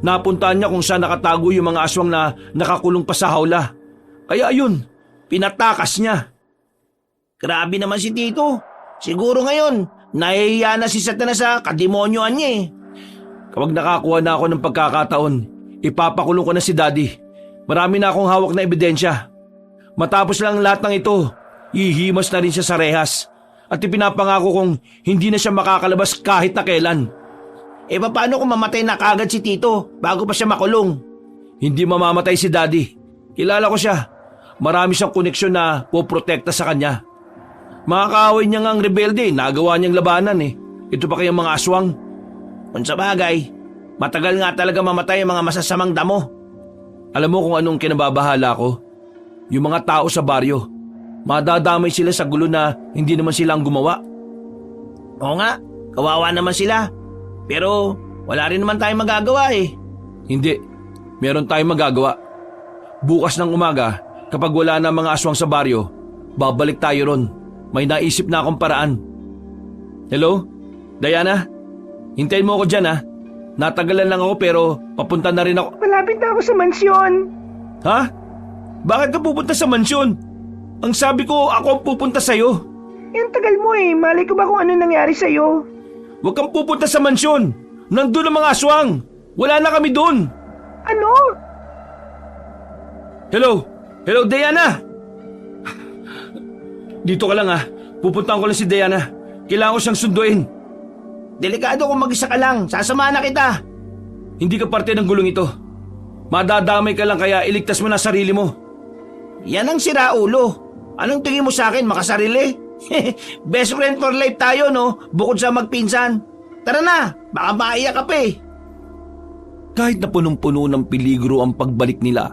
Napuntahan niya kung saan nakatago yung mga aswang na nakakulong pa sa hawla. Kaya ayun, pinatakas niya. Grabe naman si Tito. Siguro ngayon, nahihiya na si Satanas sa kademonyoan niya eh. Kapag nakakuha na ako ng pagkakataon, ipapakulong ko na si Daddy. Marami na akong hawak na ebidensya. Matapos lang lahat ng ito, ihimas na rin siya sa rehas. At ipinapangako kong hindi na siya makakalabas kahit na kailan. Paano kung mamatay na kagad si Tito bago pa siya makulong? Hindi mamamatay si Daddy. Kilala ko siya. Marami siyang koneksyon na poprotekta sa kanya. Mga kaaway niya nga ang rebelde, nagawa niyang labanan eh. Ito pa kayang mga aswang. Kung sa bagay, matagal nga talaga mamatay ang mga masasamang damo. Alam mo kung anong kinababahala ko? Yung mga tao sa baryo. Madadamay sila sa gulo na hindi naman sila ang gumawa. Oo nga, kawawa naman sila. Pero wala rin naman tayong magagawa eh. Hindi, meron tayong magagawa. Bukas ng umaga, kapag wala na mga aswang sa baryo, babalik tayo ron. May naisip na akong paraan. Hello? Diana? Hintayin mo ako dyan ha. Natagalan lang ako pero papunta na rin ako. Malapit na ako sa mansyon. Ha? Bakit ka pupunta sa mansyon? Ang sabi ko, ako ang pupunta sa'yo. Ang tagal mo eh. Malay ko ba kung ano nangyari sa'yo? Huwag kang pupunta sa mansyon. Nandun ang mga aswang. Wala na kami doon. Ano? Hello? Hello, Diana? Dito ka lang ha. Pupuntahan ko lang si Diana. Kailangan ko siyang sunduin. Delikado kung mag-isa ka lang. Sasamahan na kita. Hindi ka parte ng gulong ito. Madadamay ka lang kaya iligtas mo na sarili mo. Yan ang siraulo. Anong tingin mo sa akin, makasarili? Best friend for life tayo, no? Bukod sa magpinsan. Tara na, baka maiyak ka pa eh. Kahit na punong-puno ng peligro ang pagbalik nila,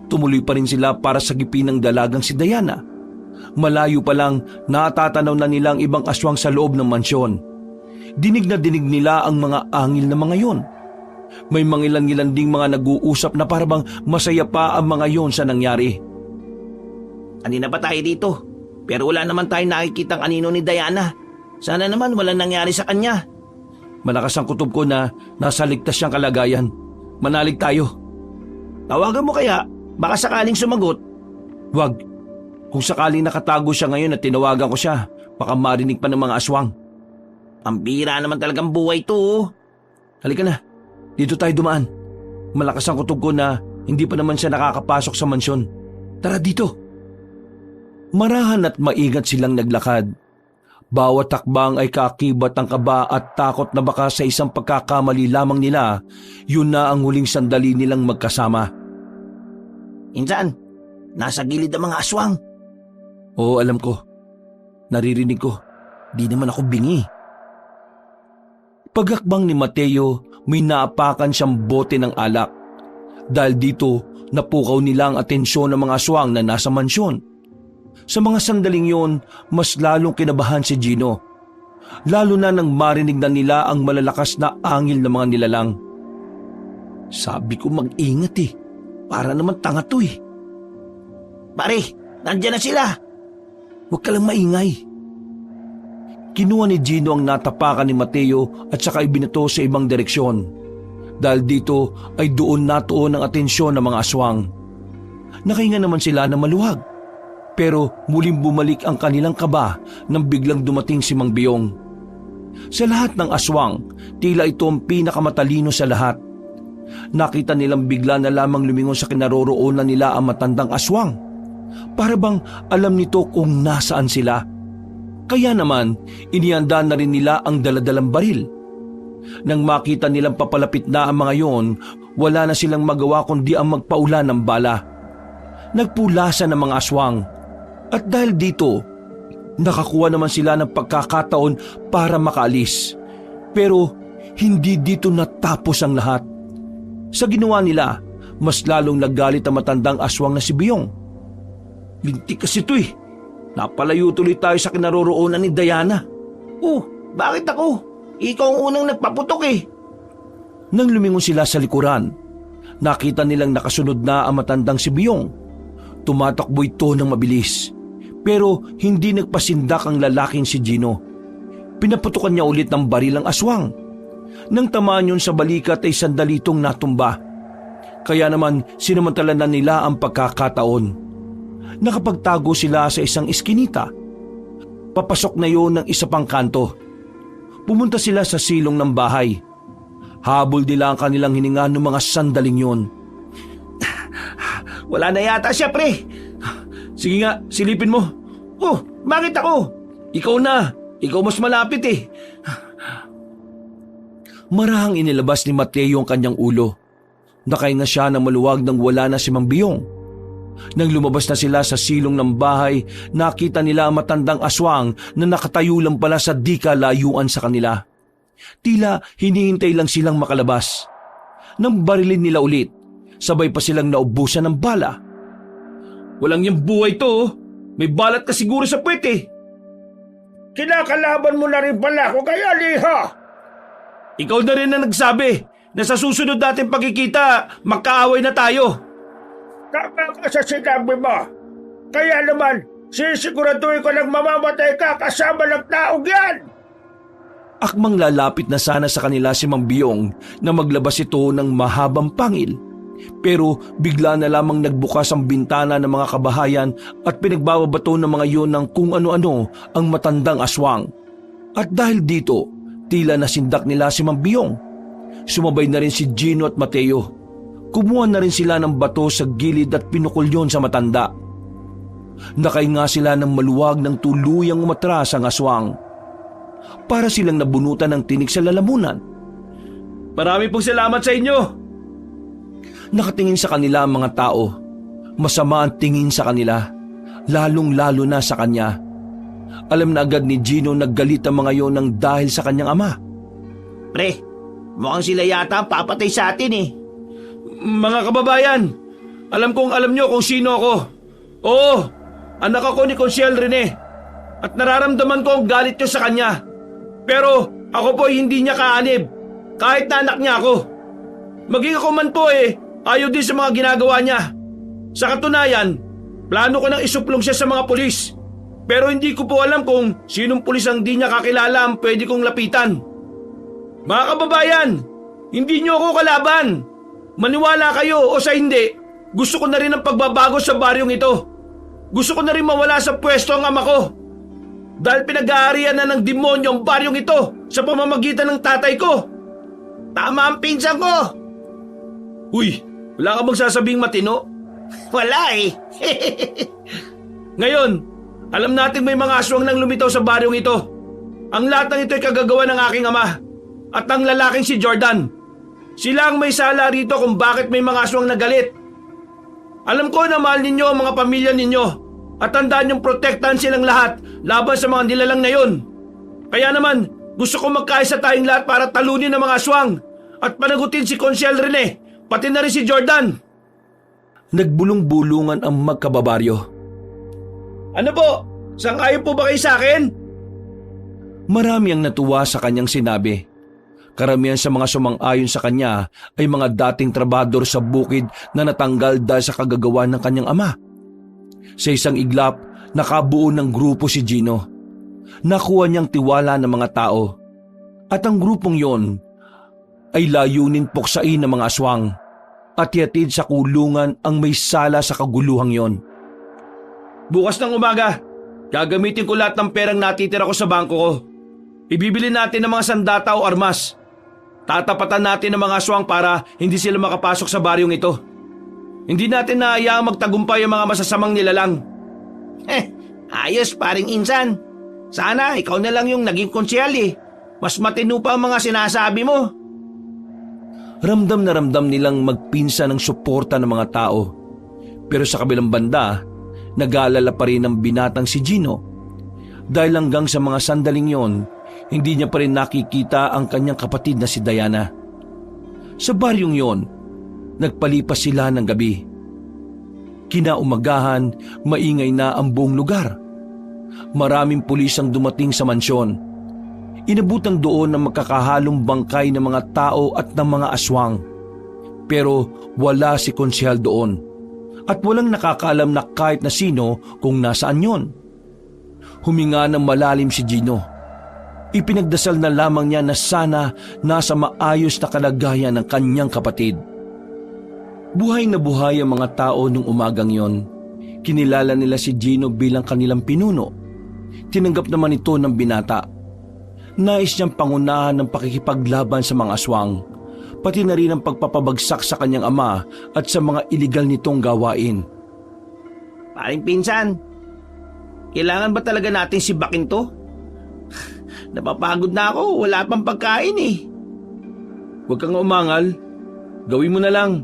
tumuloy pa rin sila para sagipin ng dalagang si Diana. Malayo pa lang natatanaw na nilang ibang aswang sa loob ng mansyon. Dinig na dinig nila ang mga angil na mga yon. May mangilan-ngilan ding mga nag-uusap na parabang masaya pa ang mga yon sa nangyari. Kanina pa tayo dito, pero wala naman tayong nakikitang anino ni Diana. Sana naman walang nangyari sa kanya. Malakas ang kutob ko na nasa ligtas siyang kalagayan. Manalig tayo. Tawagan mo kaya, baka sakaling sumagot. Wag. Kung sakaling nakatago siya ngayon at tinawagan ko siya, baka marinig pa ng mga aswang. Ang bira naman talagang buhay to. Oh. Halika na, dito tayo dumaan. Malakas ang kutob ko na hindi pa naman siya nakakapasok sa mansyon. Tara dito. Marahan at maingat silang naglakad. Bawat takbang ay kaakibat ang kaba at takot na baka sa isang pagkakamali lamang nila, yun na ang huling sandali nilang magkasama. Insan, nasa gilid ang mga aswang. Oo, alam ko. Naririnig ko. Di naman ako bingi. Pagakbang ni Mateo, may naapakan siyang bote ng alak. Dahil dito, napukaw nila ang atensyon ng mga aswang na nasa mansyon. Sa mga sandaling yon, mas lalong kinabahan si Gino. Lalo na nang marinig na nila ang malalakas na angil ng mga nilalang. Sabi ko mag-ingat eh. Para naman tanga to eh. Pare, nandiyan na sila. Huwag ka lang maingay. Kinuha ni Gino ang natapakan ni Mateo at saka ibinato sa ibang direksyon. Dahil dito ay doon natuon ang atensyon ng mga aswang. Nakahinga naman sila na maluwag. Pero muling bumalik ang kanilang kaba nang biglang dumating si Mang Biyong. Sa lahat ng aswang, tila ito ang pinakamatalino sa lahat. Nakita nilang bigla na lamang lumingon sa kinaroroonan nila ang matandang aswang. Para bang alam nito kung nasaan sila. Kaya naman, inihanda na rin nila ang daladalang baril. Nang makita nilang papalapit na ang mga yon, wala na silang magawa kundi ang magpaula ng bala. nagpulasan ng mga aswang. At dahil dito, nakakuha naman sila ng pagkakataon para makaalis. Pero hindi dito natapos ang lahat. Sa ginawa nila, mas lalong naggalit ang matandang aswang na si Biyong. Lintik kasi ito eh. Napalayo tuloy tayo sa kinaroroonan ni Diana. Oh, bakit ako? Ikaw ang unang nagpaputok eh. Nang lumingon sila sa likuran, nakita nilang nakasunod na ang matandang si Biyong. Tumatakbo ito ng mabilis. Pero hindi nagpasindak ang lalaking si Gino. Pinaputukan niya ulit ng baril ang aswang. Nang tamaan yun sa balikat ay sandalitong natumba. Kaya naman sinamantala na nila ang pagkakataon. Nakapagtago sila sa isang iskinita. Papasok na yon ng isa pang kanto. Pumunta sila sa silong ng bahay. Habol nila ang kanilang hininga ng mga sandaling yon. Wala na yata siya, pre. Sige nga, silipin mo. Oh, bakit ako? Ikaw na. Ikaw mas malapit eh. Marahang inilabas ni Mateo ang kanyang ulo. Nakahinga siya na maluwag nang wala na si Mang Biyong. Nang lumabas na sila sa silong ng bahay, nakita nila ang matandang aswang na nakatayo lang pala sa di kalayuan sa kanila. Tila hinihintay lang silang makalabas. Nang barilin nila ulit, sabay pa silang naubusan ng bala. Walang yung buhay to, oh. May balat ka siguro sa puwet eh. Kinakalaban mo na rin pala ako kaya, Liha. Ikaw na rin na nagsabi na sa susunod natin pagkikita, magkaaway na tayo. Tama ka sa sinabi mo. Kaya naman, sisiguraduhin ko lang mamamatay ka kasama ng taong yan. Akmang lalapit na sana sa kanila si Mang Biyong na maglabas ito ng mahabang pangil. Pero bigla na lamang nagbukas ang bintana ng mga kabahayan at pinagbababato ng mga iyon ng kung ano-ano ang matandang aswang. At dahil dito, tila nasindak nila si Mang Biyong. Sumabay na rin si Gino at Mateo. Kumuha na rin sila ng bato sa gilid at pinukul yon sa matanda. Nakahinga sila ng maluwag ng tuluyang umatras ang aswang. Para silang nabunutan ng tinik sa lalamunan. Marami pong salamat sa inyo. Nakatingin sa kanila ang mga tao. Masama ang tingin sa kanila, lalong-lalo na sa kanya. Alam na agad ni Gino naggalit ang mga yon ng dahil sa kanyang ama. Pre, mukhang sila yata ang papatay sa atin eh. Mga kababayan, alam kong alam nyo kung sino ako. Oo, anak ako ni Consiel Rene at nararamdaman ko ang galit nyo sa kanya. Pero ako po hindi niya kaanib, kahit na anak niya ako. Maging ako man po ayaw din sa mga ginagawa niya. Sa katunayan, plano ko nang isuplong siya sa mga pulis. Pero hindi ko po alam kung sinong pulis ang di niya kakilala ang pwede kong lapitan. Mga kababayan, hindi niyo ako kalaban. Maniwala kayo o sa hindi, gusto ko na rin ang pagbabago sa baryong ito. Gusto ko na rin mawala sa pwesto ang ama ko. Dahil pinag-aarian na ng demonyo ang baryong ito sa pamamagitan ng tatay ko. Tama ang pinsan ko. Uy, wala ka bang sasabing matino? Wala eh. Ngayon, alam natin may mga aswang nang lumitaw sa baryong ito. Ang lahat ng ito ay kagagawa ng aking ama at ang lalaking si Jordan. Sila ang may sala rito kung bakit may mga aswang na galit. Alam ko na mahal ninyo ang mga pamilya ninyo at tandaan niyong protektahan silang lahat laban sa mga nilalang na yun. Kaya naman, gusto ko magkaisa tayong lahat para talunin ang mga aswang at panagutin si Consiel Rene, pati na rin si Jordan. Nagbulong-bulungan ang magkababaryo. Ano po? Sang-ayon po ba kayo sa akin? Marami ang natuwa sa kanyang sinabi. Karamihan sa mga sumang-ayon sa kanya ay mga dating trabador sa bukid na natanggal dahil sa kagagawa ng kanyang ama. Sa isang iglap, nakabuo ng grupo si Gino. Nakuha niyang tiwala ng mga tao. At ang grupong yon ay layunin puksain ng mga aswang at ihatid sa kulungan ang may sala sa kaguluhang yon. Bukas ng umaga, gagamitin ko lahat ng perang natitira ko sa bangko ko. Ibibili natin ng mga sandata o armas. Tatapatan natin ng mga aswang para hindi sila makapasok sa baryong ito. Hindi natin naayaang magtagumpay ang mga masasamang nilalang. Ayos paring insan. Sana ikaw na lang yung naging konsyal eh. Mas matino pa ang mga sinasabi mo. Ramdam na ramdam nilang magpinsa ng suporta ng mga tao. Pero sa kabilang banda, nag-aalala pa rin ang binatang si Gino. Dahil hanggang sa mga sandaling yon, hindi niya pa rin nakikita ang kanyang kapatid na si Diana. Sa baryong yon, nagpalipas sila ng gabi. Kinaumagahan, maingay na ang buong lugar. Maraming pulis ang dumating sa mansyon. Inabutang doon ng magkakahalong bangkay ng mga tao at ng mga aswang. Pero wala si konsehal doon. At walang nakakaalam na kahit na sino kung nasaan yon. Huminga ng malalim si Gino. Ipinagdasal na lamang niya na sana nasa maayos na kalagayan ng kanyang kapatid. Buhay na buhay ang mga tao nung umagang yon. Kinilala nila si Gino bilang kanilang pinuno. Tinanggap naman ito ng binata. Nais niyang pangunahan ng pakikipaglaban sa mga aswang, pati na rin ang pagpapabagsak sa kanyang ama at sa mga iligal nitong gawain. Paring pinsan, kailangan ba talaga natin sibakin to? Napapagod na ako, wala pang pagkain eh. Huwag kang umangal. Gawin mo na lang.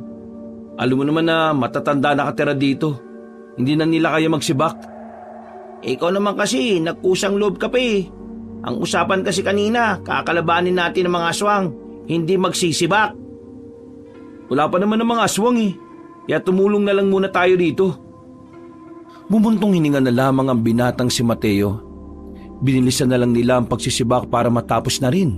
Alam mo naman na matatanda na katira dito. Hindi na nila kaya magsibak. Ikaw naman kasi, nagkusang loob ka pa eh. Ang usapan kasi kanina, kakalabanin natin ang mga aswang, hindi magsisibak. Wala pa naman ng mga aswang eh. Kaya tumulong na lang muna tayo dito. Bumuntong hininga na lamang ang binatang si Mateo. Binilisan na lang nila ang pagsisibak para matapos na rin.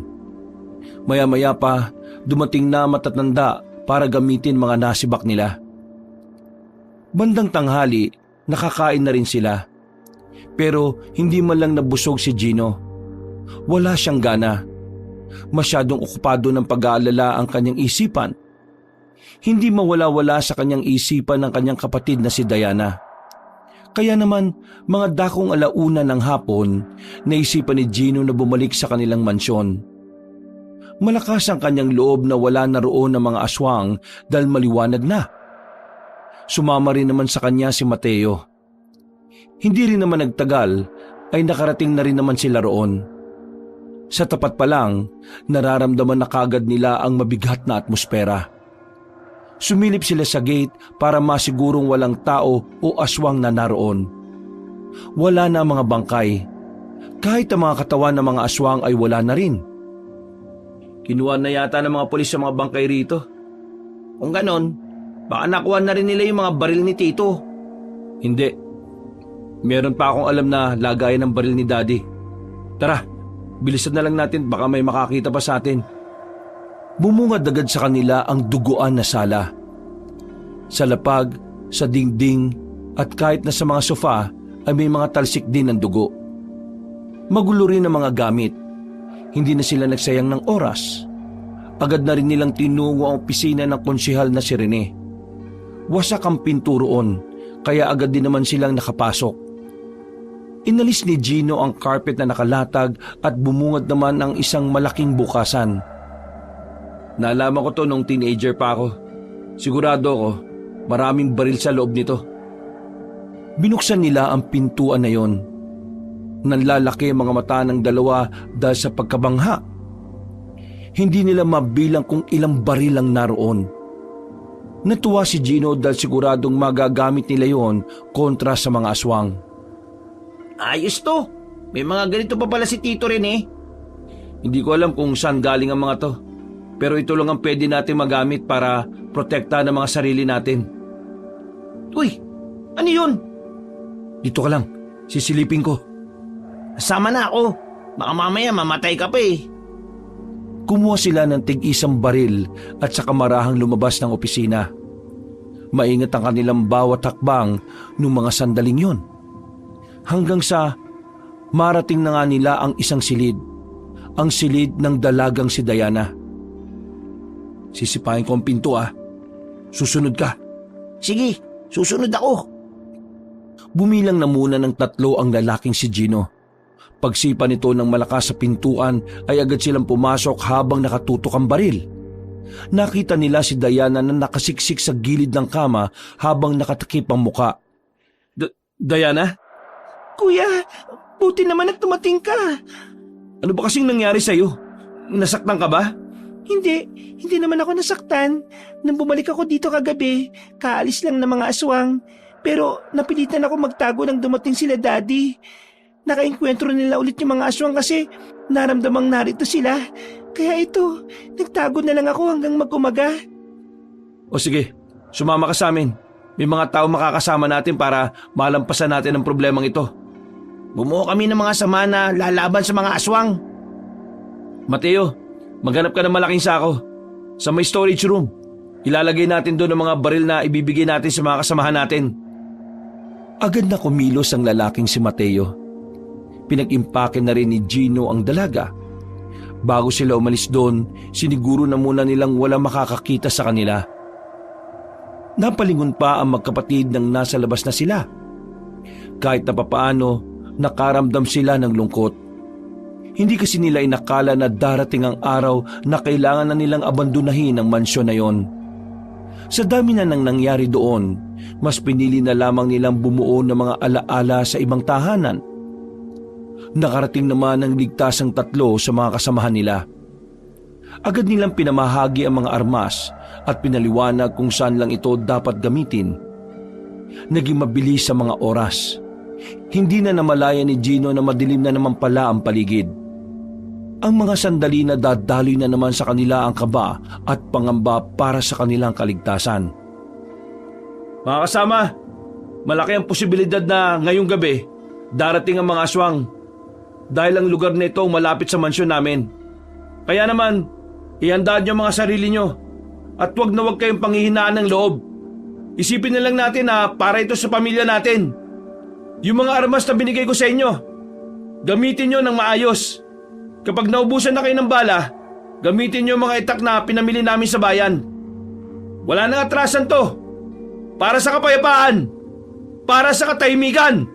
Maya-maya pa, dumating na matatanda para gamitin mga nasibak nila. Bandang tanghali, nakakain na rin sila. Pero hindi man lang nabusog si Gino. Wala siyang gana. Masyadong okupado ng pag-aalala ang kanyang isipan. Hindi mawala-wala sa kanyang isipan ng kanyang kapatid na si Diana. Kaya naman, mga dakong alauna ng hapon, naisipan ni Gino na bumalik sa kanilang mansyon. Malakas ang kanyang loob na wala na roon ang mga aswang dahil maliwanag na. Sumama rin naman sa kanya si Mateo. Hindi rin naman nagtagal ay nakarating na rin naman sila roon. Sa tapat pa lang, nararamdaman na kagad nila ang mabigat na atmosfera. Sumilip sila sa gate para masigurong walang tao o aswang na naroon. Wala na ang mga bangkay. Kahit ang mga katawan ng mga aswang ay wala na rin. Kinuha na yata ng mga pulis sa mga bangkay rito. Kung ganon, baka nakuha na rin nila yung mga baril ni Tito. Hindi. Meron pa akong alam na lagayan ng baril ni Daddy. Tara, bilisan na lang natin, baka may makakita pa sa atin. Bumungad agad sa kanila ang duguan na sala. Sa lapag, sa dingding, at kahit na sa mga sofa ay may mga talsik din ng dugo. Magulo rin ang mga gamit. Hindi na sila nagsayang ng oras. Agad na rin nilang tinungo ang opisina ng konsehal na si Rene. Wasak ang pinto roon, kaya agad din naman silang nakapasok. Inalis ni Gino ang carpet na nakalatag at bumungad naman ang isang malaking bukasan. Nalaman ko to nung teenager pa ako. Sigurado ako, maraming baril sa loob nito. Binuksan nila ang pintuan na yon. Nanlalaki ang mga mata ng dalawa dahil sa pagkabangha. Hindi nila mabilang kung ilang baril ang naroon. Natuwa si Gino dahil siguradong magagamit nila yon kontra sa mga aswang. Ayos to. May mga ganito pa pala si Tito rin eh. Hindi ko alam kung saan galing ang mga to. Pero ito lang ang pwede natin magamit para protektahan ang mga sarili natin. Uy, ano yun? Dito ka lang, sisilipin ko. Sama na ako. Baka mamaya mamatay ka pa eh. Kumuha sila ng tig-isang baril at saka marahang lumabas ng opisina. Maingat ang kanilang bawat hakbang nung mga sandaling yon. Hanggang sa marating na nga nila ang isang silid. Ang silid ng dalagang si Diana. Sisipahin ko ang pinto Susunod ka. Sige, susunod ako. Bumilang na muna ng 3 ang lalaking si Gino. Pagsipa nito ng malakas sa pintuan ay agad silang pumasok habang nakatutok ang baril. Nakita nila si Diana na nakasiksik sa gilid ng kama habang nakatakip ang muka. Diana? Kuya, buti naman at tumating ka. Ano ba kasing nangyari sa'yo? Nasaktan ka ba? Hindi naman ako nasaktan. Nang bumalik ako dito kagabi, kaalis lang ng mga aswang. Pero napilitan ako magtago nang dumating sila Daddy. Nakainkwentro nila ulit yung mga aswang kasi naramdamang narito sila. Kaya ito, nagtago na lang ako hanggang mag-umaga. O sige, sumama ka sa amin. May mga tao makakasama natin para malampasan natin ang problemang ito. Bumuo kami ng mga sama na lalaban sa mga aswang. Mateo, maghanap ka ng malaking sako. Sa may storage room. Ilalagay natin doon ang mga baril na ibibigay natin sa mga kasamahan natin. Agad na kumilos ang lalaking si Mateo. Pinag-impake na rin ni Gino ang dalaga. Bago sila umalis doon, siniguro na muna nilang wala makakakita sa kanila. Napalingon pa ang magkapatid nang nasa labas na sila. Kahit na papaano, nakaramdam sila ng lungkot. Hindi kasi nila inakala na darating ang araw na kailangan na nilang abandonahin ang mansyon na yon. Sa dami na nang nangyari doon, mas pinili na lamang nilang bumuo ng mga alaala sa ibang tahanan. Nakarating naman ang ligtasang 3 sa mga kasamahan nila. Agad nilang pinamahagi ang mga armas at pinaliwanag kung saan lang ito dapat gamitin. Naging mabilis sa mga oras. Hindi na namalaya ni Gino na madilim na naman pala ang paligid. Ang mga sandali na dadaloy na naman sa kanila ang kaba at pangamba para sa kanilang kaligtasan. Mga kasama, malaki ang posibilidad na ngayong gabi darating ang mga aswang dahil ang lugar na ito malapit sa mansyon namin. Kaya naman, ihandaan niyo mga sarili niyo at huwag na huwag kayong panghihinaan ng loob. Isipin na lang natin na para ito sa pamilya natin. Yung mga armas na binigay ko sa inyo, gamitin niyo ng maayos. Kapag naubusan na kayo ng bala, gamitin niyo mga itak na pinamili namin sa bayan. Wala nang atrasan to. Para sa kapayapaan. Para sa katahimikan.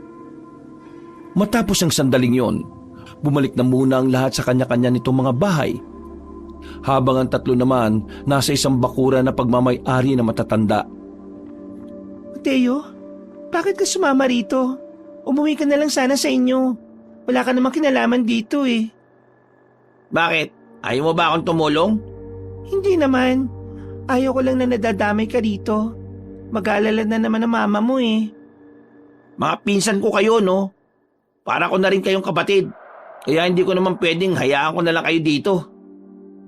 Matapos ang sandaling yon, bumalik na muna ang lahat sa kanya-kanya nitong mga bahay. Habang ang 3 naman nasa isang bakura na pagmamay-ari na matatanda. Mateo, bakit ka sumama rito? Umuwi ka na lang sana sa inyo. Wala ka namang kinalaman dito eh. Bakit? Ayaw mo ba akong tumulong? Hindi naman. Ayaw ko lang na nadadamay ka dito. Mag-aalala na naman ang mama mo eh. Mga pinsan ko kayo, no? Para ko na rin kayong kapatid. Kaya hindi ko naman pwedeng hayaan ko na lang kayo dito.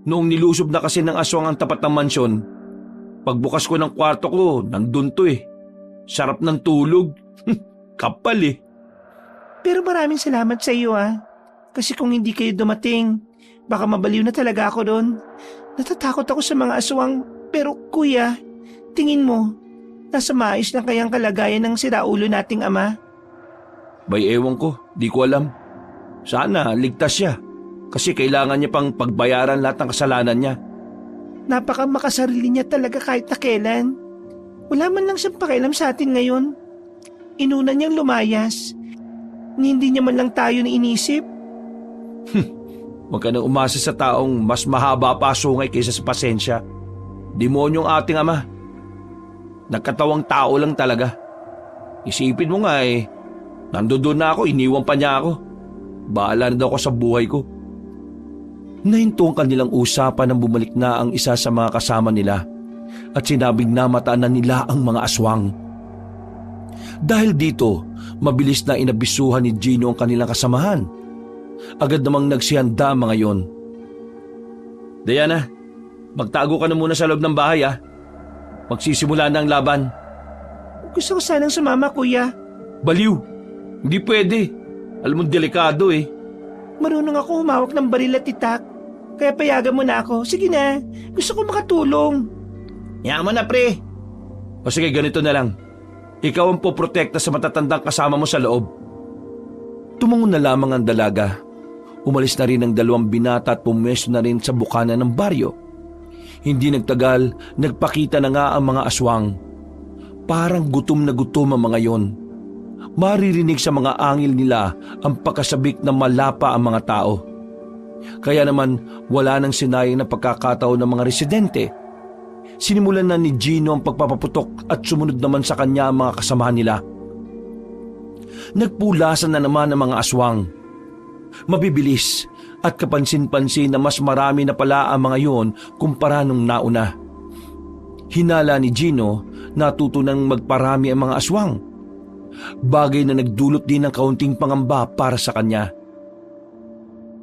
Noong nilusob na kasi ng aswang ang tapat ng mansyon, pagbukas ko ng kwarto ko, nandun to eh. Sarap ng tulog. Kapal eh. Pero maraming salamat sa iyo ah. Kasi kung hindi kayo dumating, baka mabaliw na talaga ako doon. Natatakot ako sa mga aswang. Pero kuya, tingin mo, nasa maayos na kayang kalagayan ng siraulo nating ama? Bay ewan ko, di ko alam. Sana ligtas siya. Kasi kailangan niya pang pagbayaran lahat ng kasalanan niya. Napaka makasarili niya talaga kahit na kailan. Wala man lang siyang pakialam sa atin ngayon. Inuna niyang lumayas. Hindi niya man lang tayo na inisip. Huwag ka nang umasa sa taong mas mahaba pa sungay kaysa sa pasensya. Demonyong ating ama. Nagkatawang tao lang talaga. Isipin mo nga eh, nandoon na ako, iniwan pa niya ako. Bahala na daw ako sa buhay ko. Nahinto ang kanilang usapan nang bumalik na ang isa sa mga kasama nila at sinabing namataan na nila ang mga aswang. Dahil dito, mabilis na inabisuhan ni Gino ang kanilang kasamahan. Agad namang nagsihanda ang mga yon. Diana, magtago ka na muna sa loob ng bahay ah. Magsisimula na ang laban. Gusto ko sanang sumama kuya. Baliw, hindi pwede. Alam mo delikado eh. Marunong ako humawak ng baril at itak. Kaya payagan mo na ako. Sige na, gusto ko makatulong. Yaman na, pre. O sige, ganito na lang. Ikaw ang poprotekta sa matatandang kasama mo sa loob. Tumangon na lamang ang dalaga. Umalis na rin ang 2 binata at pumwesto na rin sa bukana ng baryo. Hindi nagtagal, nagpakita na nga ang mga aswang. Parang gutom na gutom ang mga yon. Maririnig sa mga angil nila ang pagkasabik na malapa ang mga tao. Kaya naman wala nang sinayang na pagkakataon ng mga residente. Sinimulan na ni Gino ang pagpapaputok at sumunod naman sa kanya ang mga kasamahan nila. Nagpulasan na naman ang mga aswang. Mabibilis at kapansin-pansin na mas marami na pala ang mga yon kumpara nung nauna. Hinala ni Gino na tutunang magparami ang mga aswang. Bagay na nagdulot din ng kaunting pangamba para sa kanya.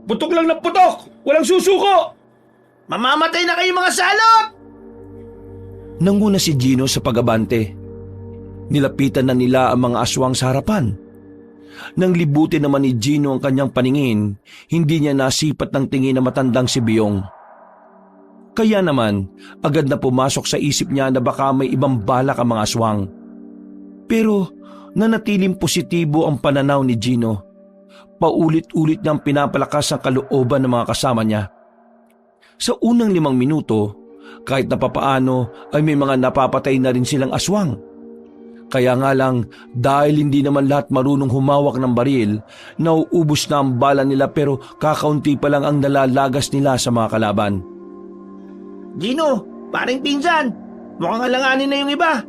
Putok lang ng putok! Walang susuko! Mamamatay na kayo mga salot! Nanguna si Gino sa pag-abante. Nilapitan na nila ang mga aswang sa harapan. Nang libutin naman ni Gino ang kanyang paningin, hindi niya nasipat ng tingin na matandang si Biyong. Kaya naman, agad na pumasok sa isip niya na baka may ibang balak ang mga aswang. Pero nanatiling positibo ang pananaw ni Gino. Paulit-ulit niyang pinapalakas ang kalooban ng mga kasama niya. Sa unang 5 minuto, kahit na papaano ay may mga napapatay na rin silang aswang. Kaya nga lang, dahil hindi naman lahat marunong humawak ng baril, nauubos na ang bala nila pero kakaunti pa lang ang nalalagas nila sa mga kalaban. Gino, paring pinsan, mukhang alanganin na yung iba.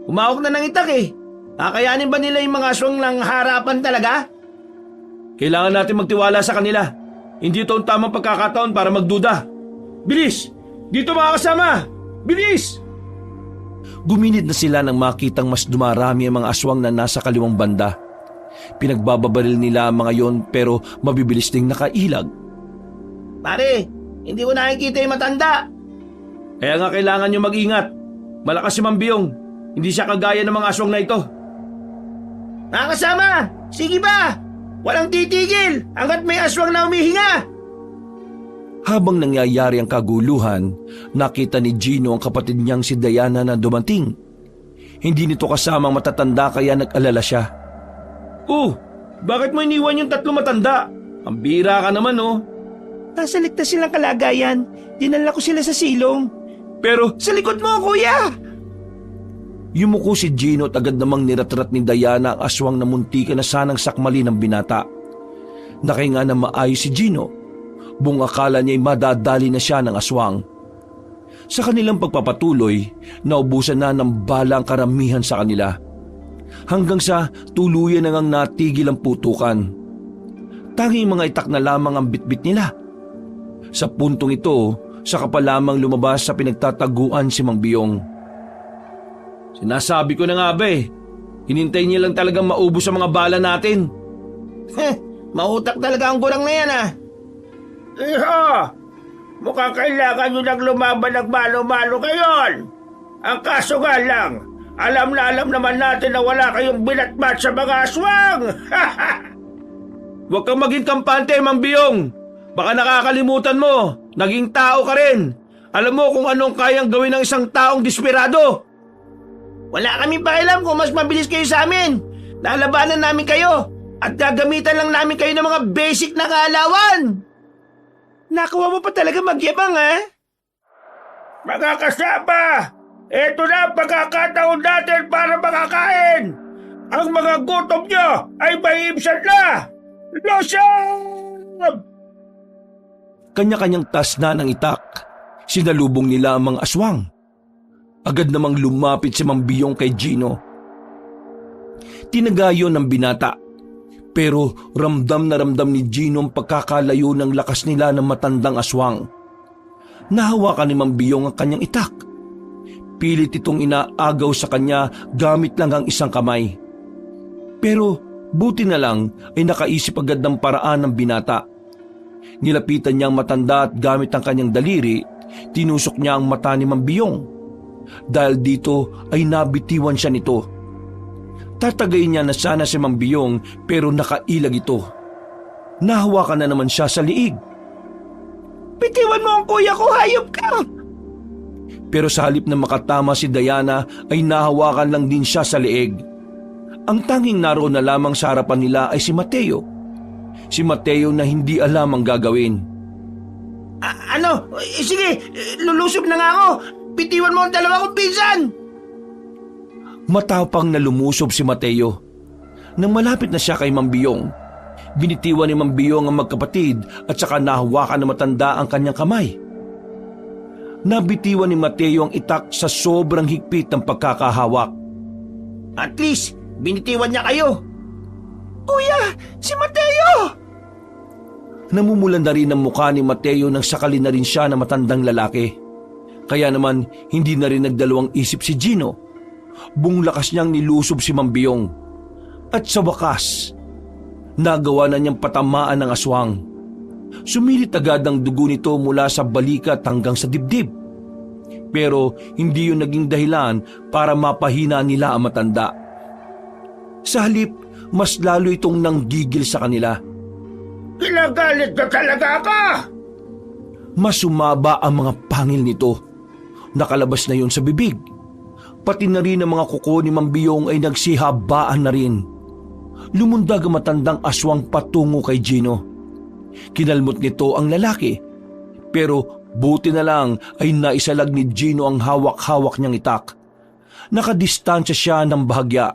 Humawak na ng itak eh. Kakayanin ba nila yung mga aswang lang harapan talaga? Kailangan natin magtiwala sa kanila. Hindi ito ang tamang pagkakataon para magduda. Bilis! Dito mga kasama! Bilis! Guminid na sila nang makitang mas dumarami ang mga aswang na nasa kaliwang banda. Pinagbababaril nila ang mga yon pero mabibilis ding nakailag. Pare, hindi ko nakikita yung matanda. Kaya nga kailangan nyo mag-ingat. Malakas si Mang Biyong. Hindi siya kagaya ng mga aswang na ito. Mga kasama, sige ba? Walang titigil hanggat may aswang na humihinga. Habang nangyayari ang kaguluhan, nakita ni Gino ang kapatid niyang si Diana na dumating. Hindi nito kasamang matatanda kaya nag-alala siya. Oh, bakit mo iniwan yung 3 matanda? Ang bira ka naman oh. Nasa ligtas silang kalagayan. Dinala ko sila sa silong. Pero Sa likod mo, kuya! yumuko si Gino at agad namang niratrat ni Diana ang aswang na muntika na sanang sakmali ng binata. Nakahinga na maayos si Gino. Buong akala niya'y madadali na siya ng aswang. Sa kanilang pagpapatuloy, naubusan na ng bala ang karamihan sa kanila. Hanggang sa tuluyan na ngang natigil ang putukan. Tanging mga itak na lamang ang bitbit nila. Sa puntong ito, saka pa lamang lumabas sa pinagtataguan si Mang Biyong. Sinasabi ko na nga ba eh. Hinintay niya lang talagang maubos ang mga bala natin. Mautak talaga ang gurang na yan ah. Iha! Mukhang kailangan nyo lang lumaban ng malo-malo ngayon. Ang kaso nga lang, alam naman natin na wala kayong binatbat sa mga aswang. Huwag kang maging kampante, Mang Biyong. Baka nakakalimutan mo, naging tao ka rin. Alam mo kung anong kayang gawin ng isang taong desperado. Wala kaming pakialam kung mas mabilis kayo sa amin. Lalabanan namin kayo at gagamitan lang namin kayo ng mga basic na kaalawan. Nakuha mo pa talaga magyabang, ha? Mga kasama, eto na ang pagkakataon natin para makakain. Ang mga gutom nyo ay maiibsan na. Losab! Kanya-kanyang tas na ng itak. Sinalubong nila ang mga aswang. Agad namang lumapit si Mang Biyong kay Gino. Tinagayon ng binata. Pero ramdam na ramdam ni Gino ang pagkakalayo ng lakas nila ng matandang aswang. Nahawakan ni Mang Biyong ang kanyang itak. Pilit itong inaagaw sa kanya gamit lang ang isang kamay. Pero buti na lang ay nakaisip agad ng paraan ng binata. Nilapitan niya ang matanda at gamit ang kanyang daliri, tinusok niya ang mata ni Mang Biyong. Dahil dito ay nabitiwan siya nito. Tatagayin niya na sana si Mang Biyong pero nakailag ito. Nahawakan na naman siya sa liig. Bitiwan mo ang kuya ko, hayop ka! Pero sa halip na makatama si Diana ay nahawakan lang din siya sa liig. Ang tanging naroon na lamang sa harapan nila ay si Mateo. Si Mateo na hindi alam ang gagawin. Sige, lulusob na nga ako. Bitiwan mo ang dalawa kong pinsan. Matapang na lumusob si Mateo. Nang malapit na siya kay Mang Biyong, binitiwan ni Mang Biyong ang magkapatid at saka nahawakan na matanda ang kanyang kamay. Nabitiwan ni Mateo ang itak sa sobrang higpit ng pagkakahawak. At least, binitiwan niya kayo. Kuya, si Mateo! Namumulan na rin ang mukha ni Mateo nang sakali na rin siya na matandang lalaki. Kaya naman hindi na rin nagdalawang isip si Gino. Buong lakas niyang nilusob si Mambiyong. At sa wakas, nagawa na niyang patamaan ng aswang. Sumilit agad ang dugo nito mula sa balikat hanggang sa dibdib. Pero hindi yun naging dahilan para mapahina nila ang matanda. Sa halip, mas lalo itong nanggigil sa kanila. Kinagalit na talaga ako! Mas sumaba ang mga pangil nito. Nakalabas na yun sa bibig. Pati na rin ang mga kuko ni Mambiyong ay nagsihabaan na rin. Lumundag ang matandang aswang patungo kay Gino. Kinalmot nito ang lalaki. Pero buti na lang ay naisalag ni Gino ang hawak-hawak niyang itak. Nakadistansya siya ng bahagya.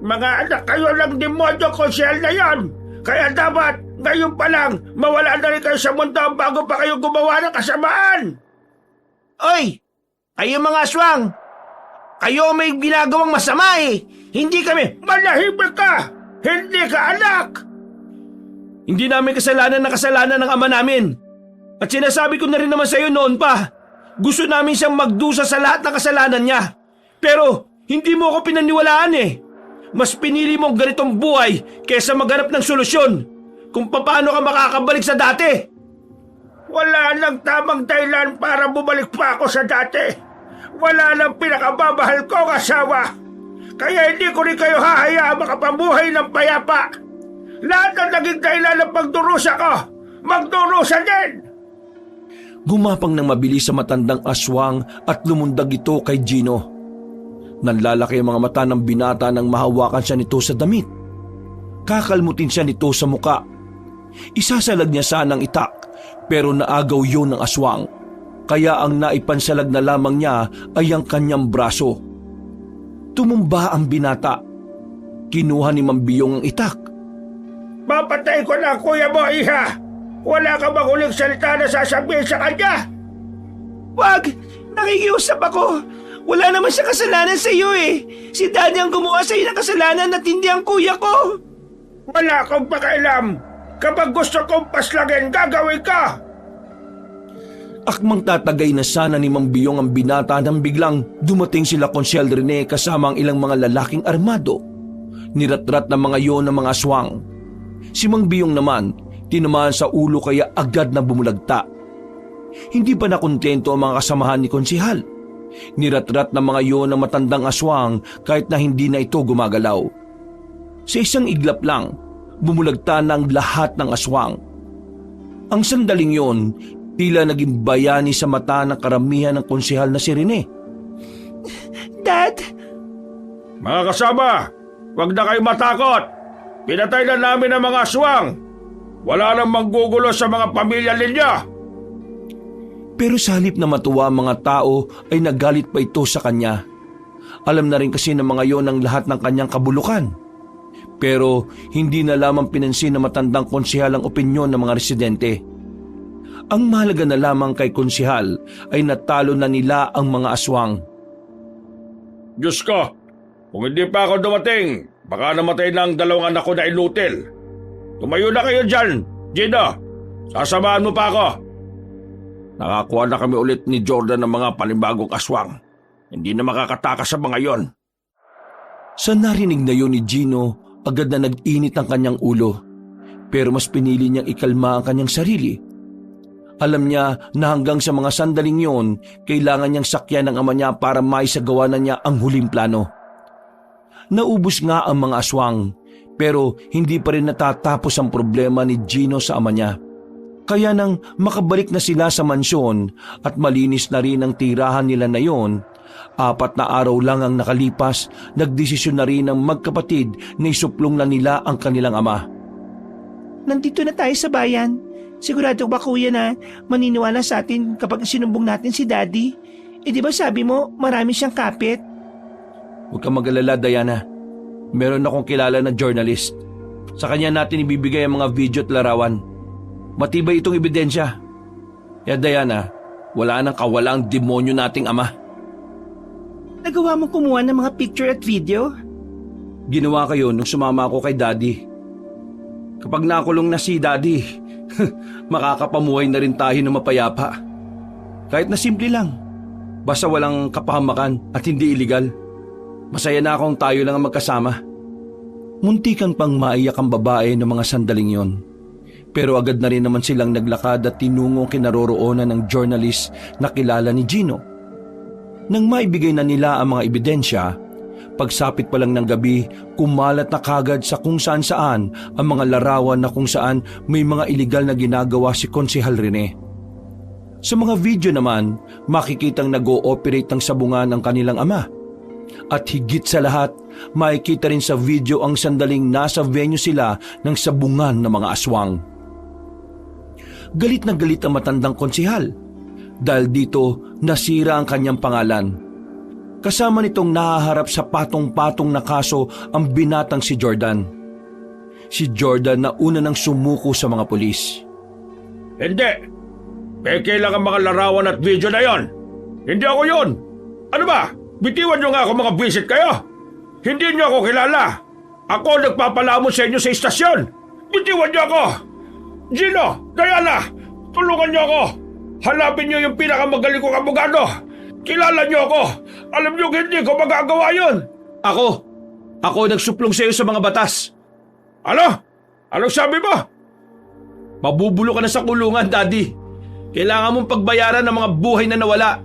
Mga anak kayo ng demonyo konsyel na yan! Kaya dapat ngayon pa lang mawala na rin kayo sa mundo bago pa kayo gumawa ng kasamaan! Oy! Kayo mga aswang! Kayo may ginagawang masama eh! Hindi kami! Manahimik ka! Hindi ka anak! Hindi namin kasalanan ng ama namin. At sinasabi ko na rin naman sa iyo noon pa. Gusto namin siyang magdusa sa lahat ng kasalanan niya. Pero hindi mo ako pinaniwalaan eh. Mas pinili mo ang ganitong buhay kaysa maghanap ng solusyon kung paano ka makakabalik sa dati. Wala nang tamang dahilan para bumalik pa ako sa dati. Wala nang pinakababahal kong asawa. Kaya hindi ko rin kayo hahayaang makapabuhay ng payapa. Lahat ng naging dahilan ng pagdurusa ko, magdurusa din! Gumapang ng mabilis sa matandang aswang at lumundag ito kay Gino. Nanlalaki ang mga mata ng binata nang mahawakan siya nito sa damit. Kakalmutin siya nito sa muka. Isasalag niya sanang itak pero naagaw yun ng aswang. Kaya ang naipansalag na lamang niya ay ang kanyang braso. Tumumba ang binata. Kinuha ni Mambiyong ang itak. Mapatay ko na kuya mo, iha! Wala ka bang huling salita na sasabihin sa kanya? Wag! Nakikiusap ako! Wala naman siya kasalanan sa iyo eh! Si Daddy ang gumawa sa iyo ng kasalanan at hindi ang kuya ko! Wala akong pakialam! Kapag gusto kong paslagin, gagawin ka! Akmang tatagay na sana ni Mambiyong ang binata nang biglang dumating sila Konsyel Rene kasama ang ilang mga lalaking armado. Niratrat ng mga yon ng mga aswang. Si Mangbiyong naman, tinamaan sa ulo kaya agad na bumulagta. Hindi pa nakontento ang mga kasamahan ni Konsihal. Niratrat ng mga yon ng matandang aswang kahit na hindi na ito gumagalaw. Sa isang iglap lang, bumulagta ng lahat ng aswang. Ang sandaling yon, tila naging bayani sa mata ng karamihan ng konsihal na si Rene. Dad! Mga kasama, huwag na kayo matakot! Pinatay na namin ang mga aswang! Wala nang manggugulo sa mga pamilya ninyo! Pero sa halip na matuwa ang mga tao ay nagalit pa ito sa kanya. Alam na rin kasi ng mga yon ang lahat ng kanyang kabulukan. Pero hindi na lamang pinansin na matandang konsihal ang opinyon ng mga residente. Ang mahalaga na lamang kay konsihal ay natalo na nila ang mga aswang. Diyos ko, kung hindi pa ako dumating, baka namatay na ang dalawang anak ko na inutil. Tumayo na kayo dyan, Gino. Sasamahan mo pa ako. Nakakuha na kami ulit ni Jordan ng mga panibagong aswang. Hindi na makakatakas sa mga yon. Sa narinig na yon ni Gino, agad na nag-init ang kanyang ulo. Pero mas pinili niyang ikalma ang kanyang sarili. Alam niya na hanggang sa mga sandaling yon, kailangan niyang sakyan ng ama niya para maisagawa na niya ang huling plano. Naubos nga ang mga aswang, pero hindi pa rin natatapos ang problema ni Gino sa ama niya. Kaya nang makabalik na sila sa mansyon at malinis na rin ang tirahan nila na yon, 4 na araw lang ang nakalipas, nagdesisyon na rin ang magkapatid na isuplong na nila ang kanilang ama. Nandito na tayo sa bayan. Sigurado ba kuya na maniniwala sa atin kapag sinumbong natin si Daddy? Eh di ba sabi mo marami siyang kapit? Huwag kang mag-alala, Diana. Meron akong kilala na journalist. Sa kanya natin ibibigay ang mga video at larawan. Matibay itong ebidensya. Kaya Diana, wala nang kawalang demonyo nating ama. Nagawa mo kumuha ng mga picture at video? Ginawa kayo nung sumama ako kay Daddy. Kapag nakulong na si Daddy, makakapamuhay na rin tayo ng mapayapa. Kahit na simple lang. Basta walang kapahamakan at hindi iligal. Masaya na akong tayo lang ang magkasama. Muntikan pang maiyak ang babae ng mga sandaling yon. Pero agad na rin naman silang naglakad at tinungong kinaroroonan ng journalist na kilala ni Gino. Nang maibigay na nila ang mga ebidensya, pagsapit pa lang ng gabi, kumalat na kagad sa kung saan-saan ang mga larawan na kung saan may mga iligal na ginagawa si Konsehal Rene. Sa mga video naman, makikitang nag-ooperate ng sabungan ang kanilang ama. At higit sa lahat, makikita rin sa video ang sandaling nasa venue sila ng sabungan ng mga aswang. Galit na galit ang matandang konsehal dahil dito nasira ang kanyang pangalan. Kasama nitong nahaharap sa patong-patong na kaso ang binatang si Jordan. Si Jordan na una nang sumuko sa mga pulis. Hindi! Peke lang ang mga larawan at video na yon. Hindi ako yon. Ano ba? Bitiwan nyo nga ako mga visit kayo. Hindi nyo ako kilala. Ako nagpapalamon sa inyo sa istasyon. Bitiwan nyo ako. Gino, Diana, tulungan nyo ako. Hanapin nyo yung pinakamagaling kong abogado. Kilala nyo ako. Alam nyo hindi ko magagawa yun. Ako nagsuplong sa iyo sa mga batas. Ano? Anong sabi mo? Mabubulo ka na sa kulungan, Daddy. Kailangan mong pagbayaran ng mga buhay na nawala,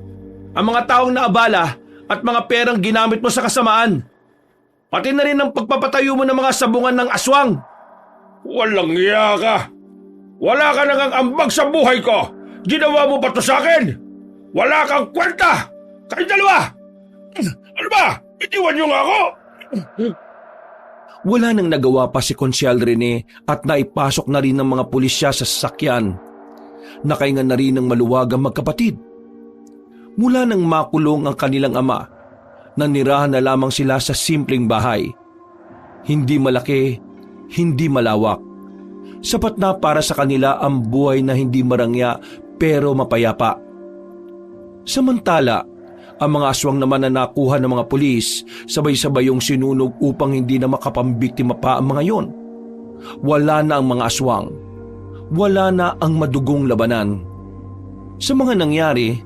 ang mga taong naabala at mga perang ginamit mo sa kasamaan. Pati na rin ang pagpapatayo mo ng mga sabungan ng aswang. Walang iya ka. Wala ka nang ambag sa buhay ko. Ginawa mo pa to sa akin. Wala kang kwenta. Kayong dalawa. Ano ba? Itiwan nyo nga ako. Wala nang nagawa pa si Konsehal Rene at naipasok na rin ng mga pulisya sa sasakyan. Nakahinga na rin ng maluwag ang magkapatid. Mula nang makulong ang kanilang ama, nanirahan na lamang sila sa simpleng bahay. Hindi malaki, hindi malawak. Sapat na para sa kanila ang buhay na hindi marangya pero mapayapa. Samantala, ang mga aswang naman na nakuha ng mga pulis, sabay-sabay yung sinunog upang hindi na makapambiktima pa ang mga yon. Wala na ang mga aswang. Wala na ang madugong labanan. Sa mga nangyari,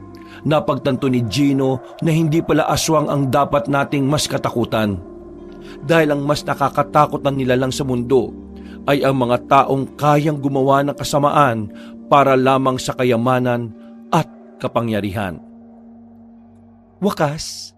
napagtanto ni Gino na hindi pala aswang ang dapat nating mas katakutan. Dahil ang mas nakakatakot na nilalang sa mundo ay ang mga taong kayang gumawa ng kasamaan para lamang sa kayamanan at kapangyarihan. Wakas,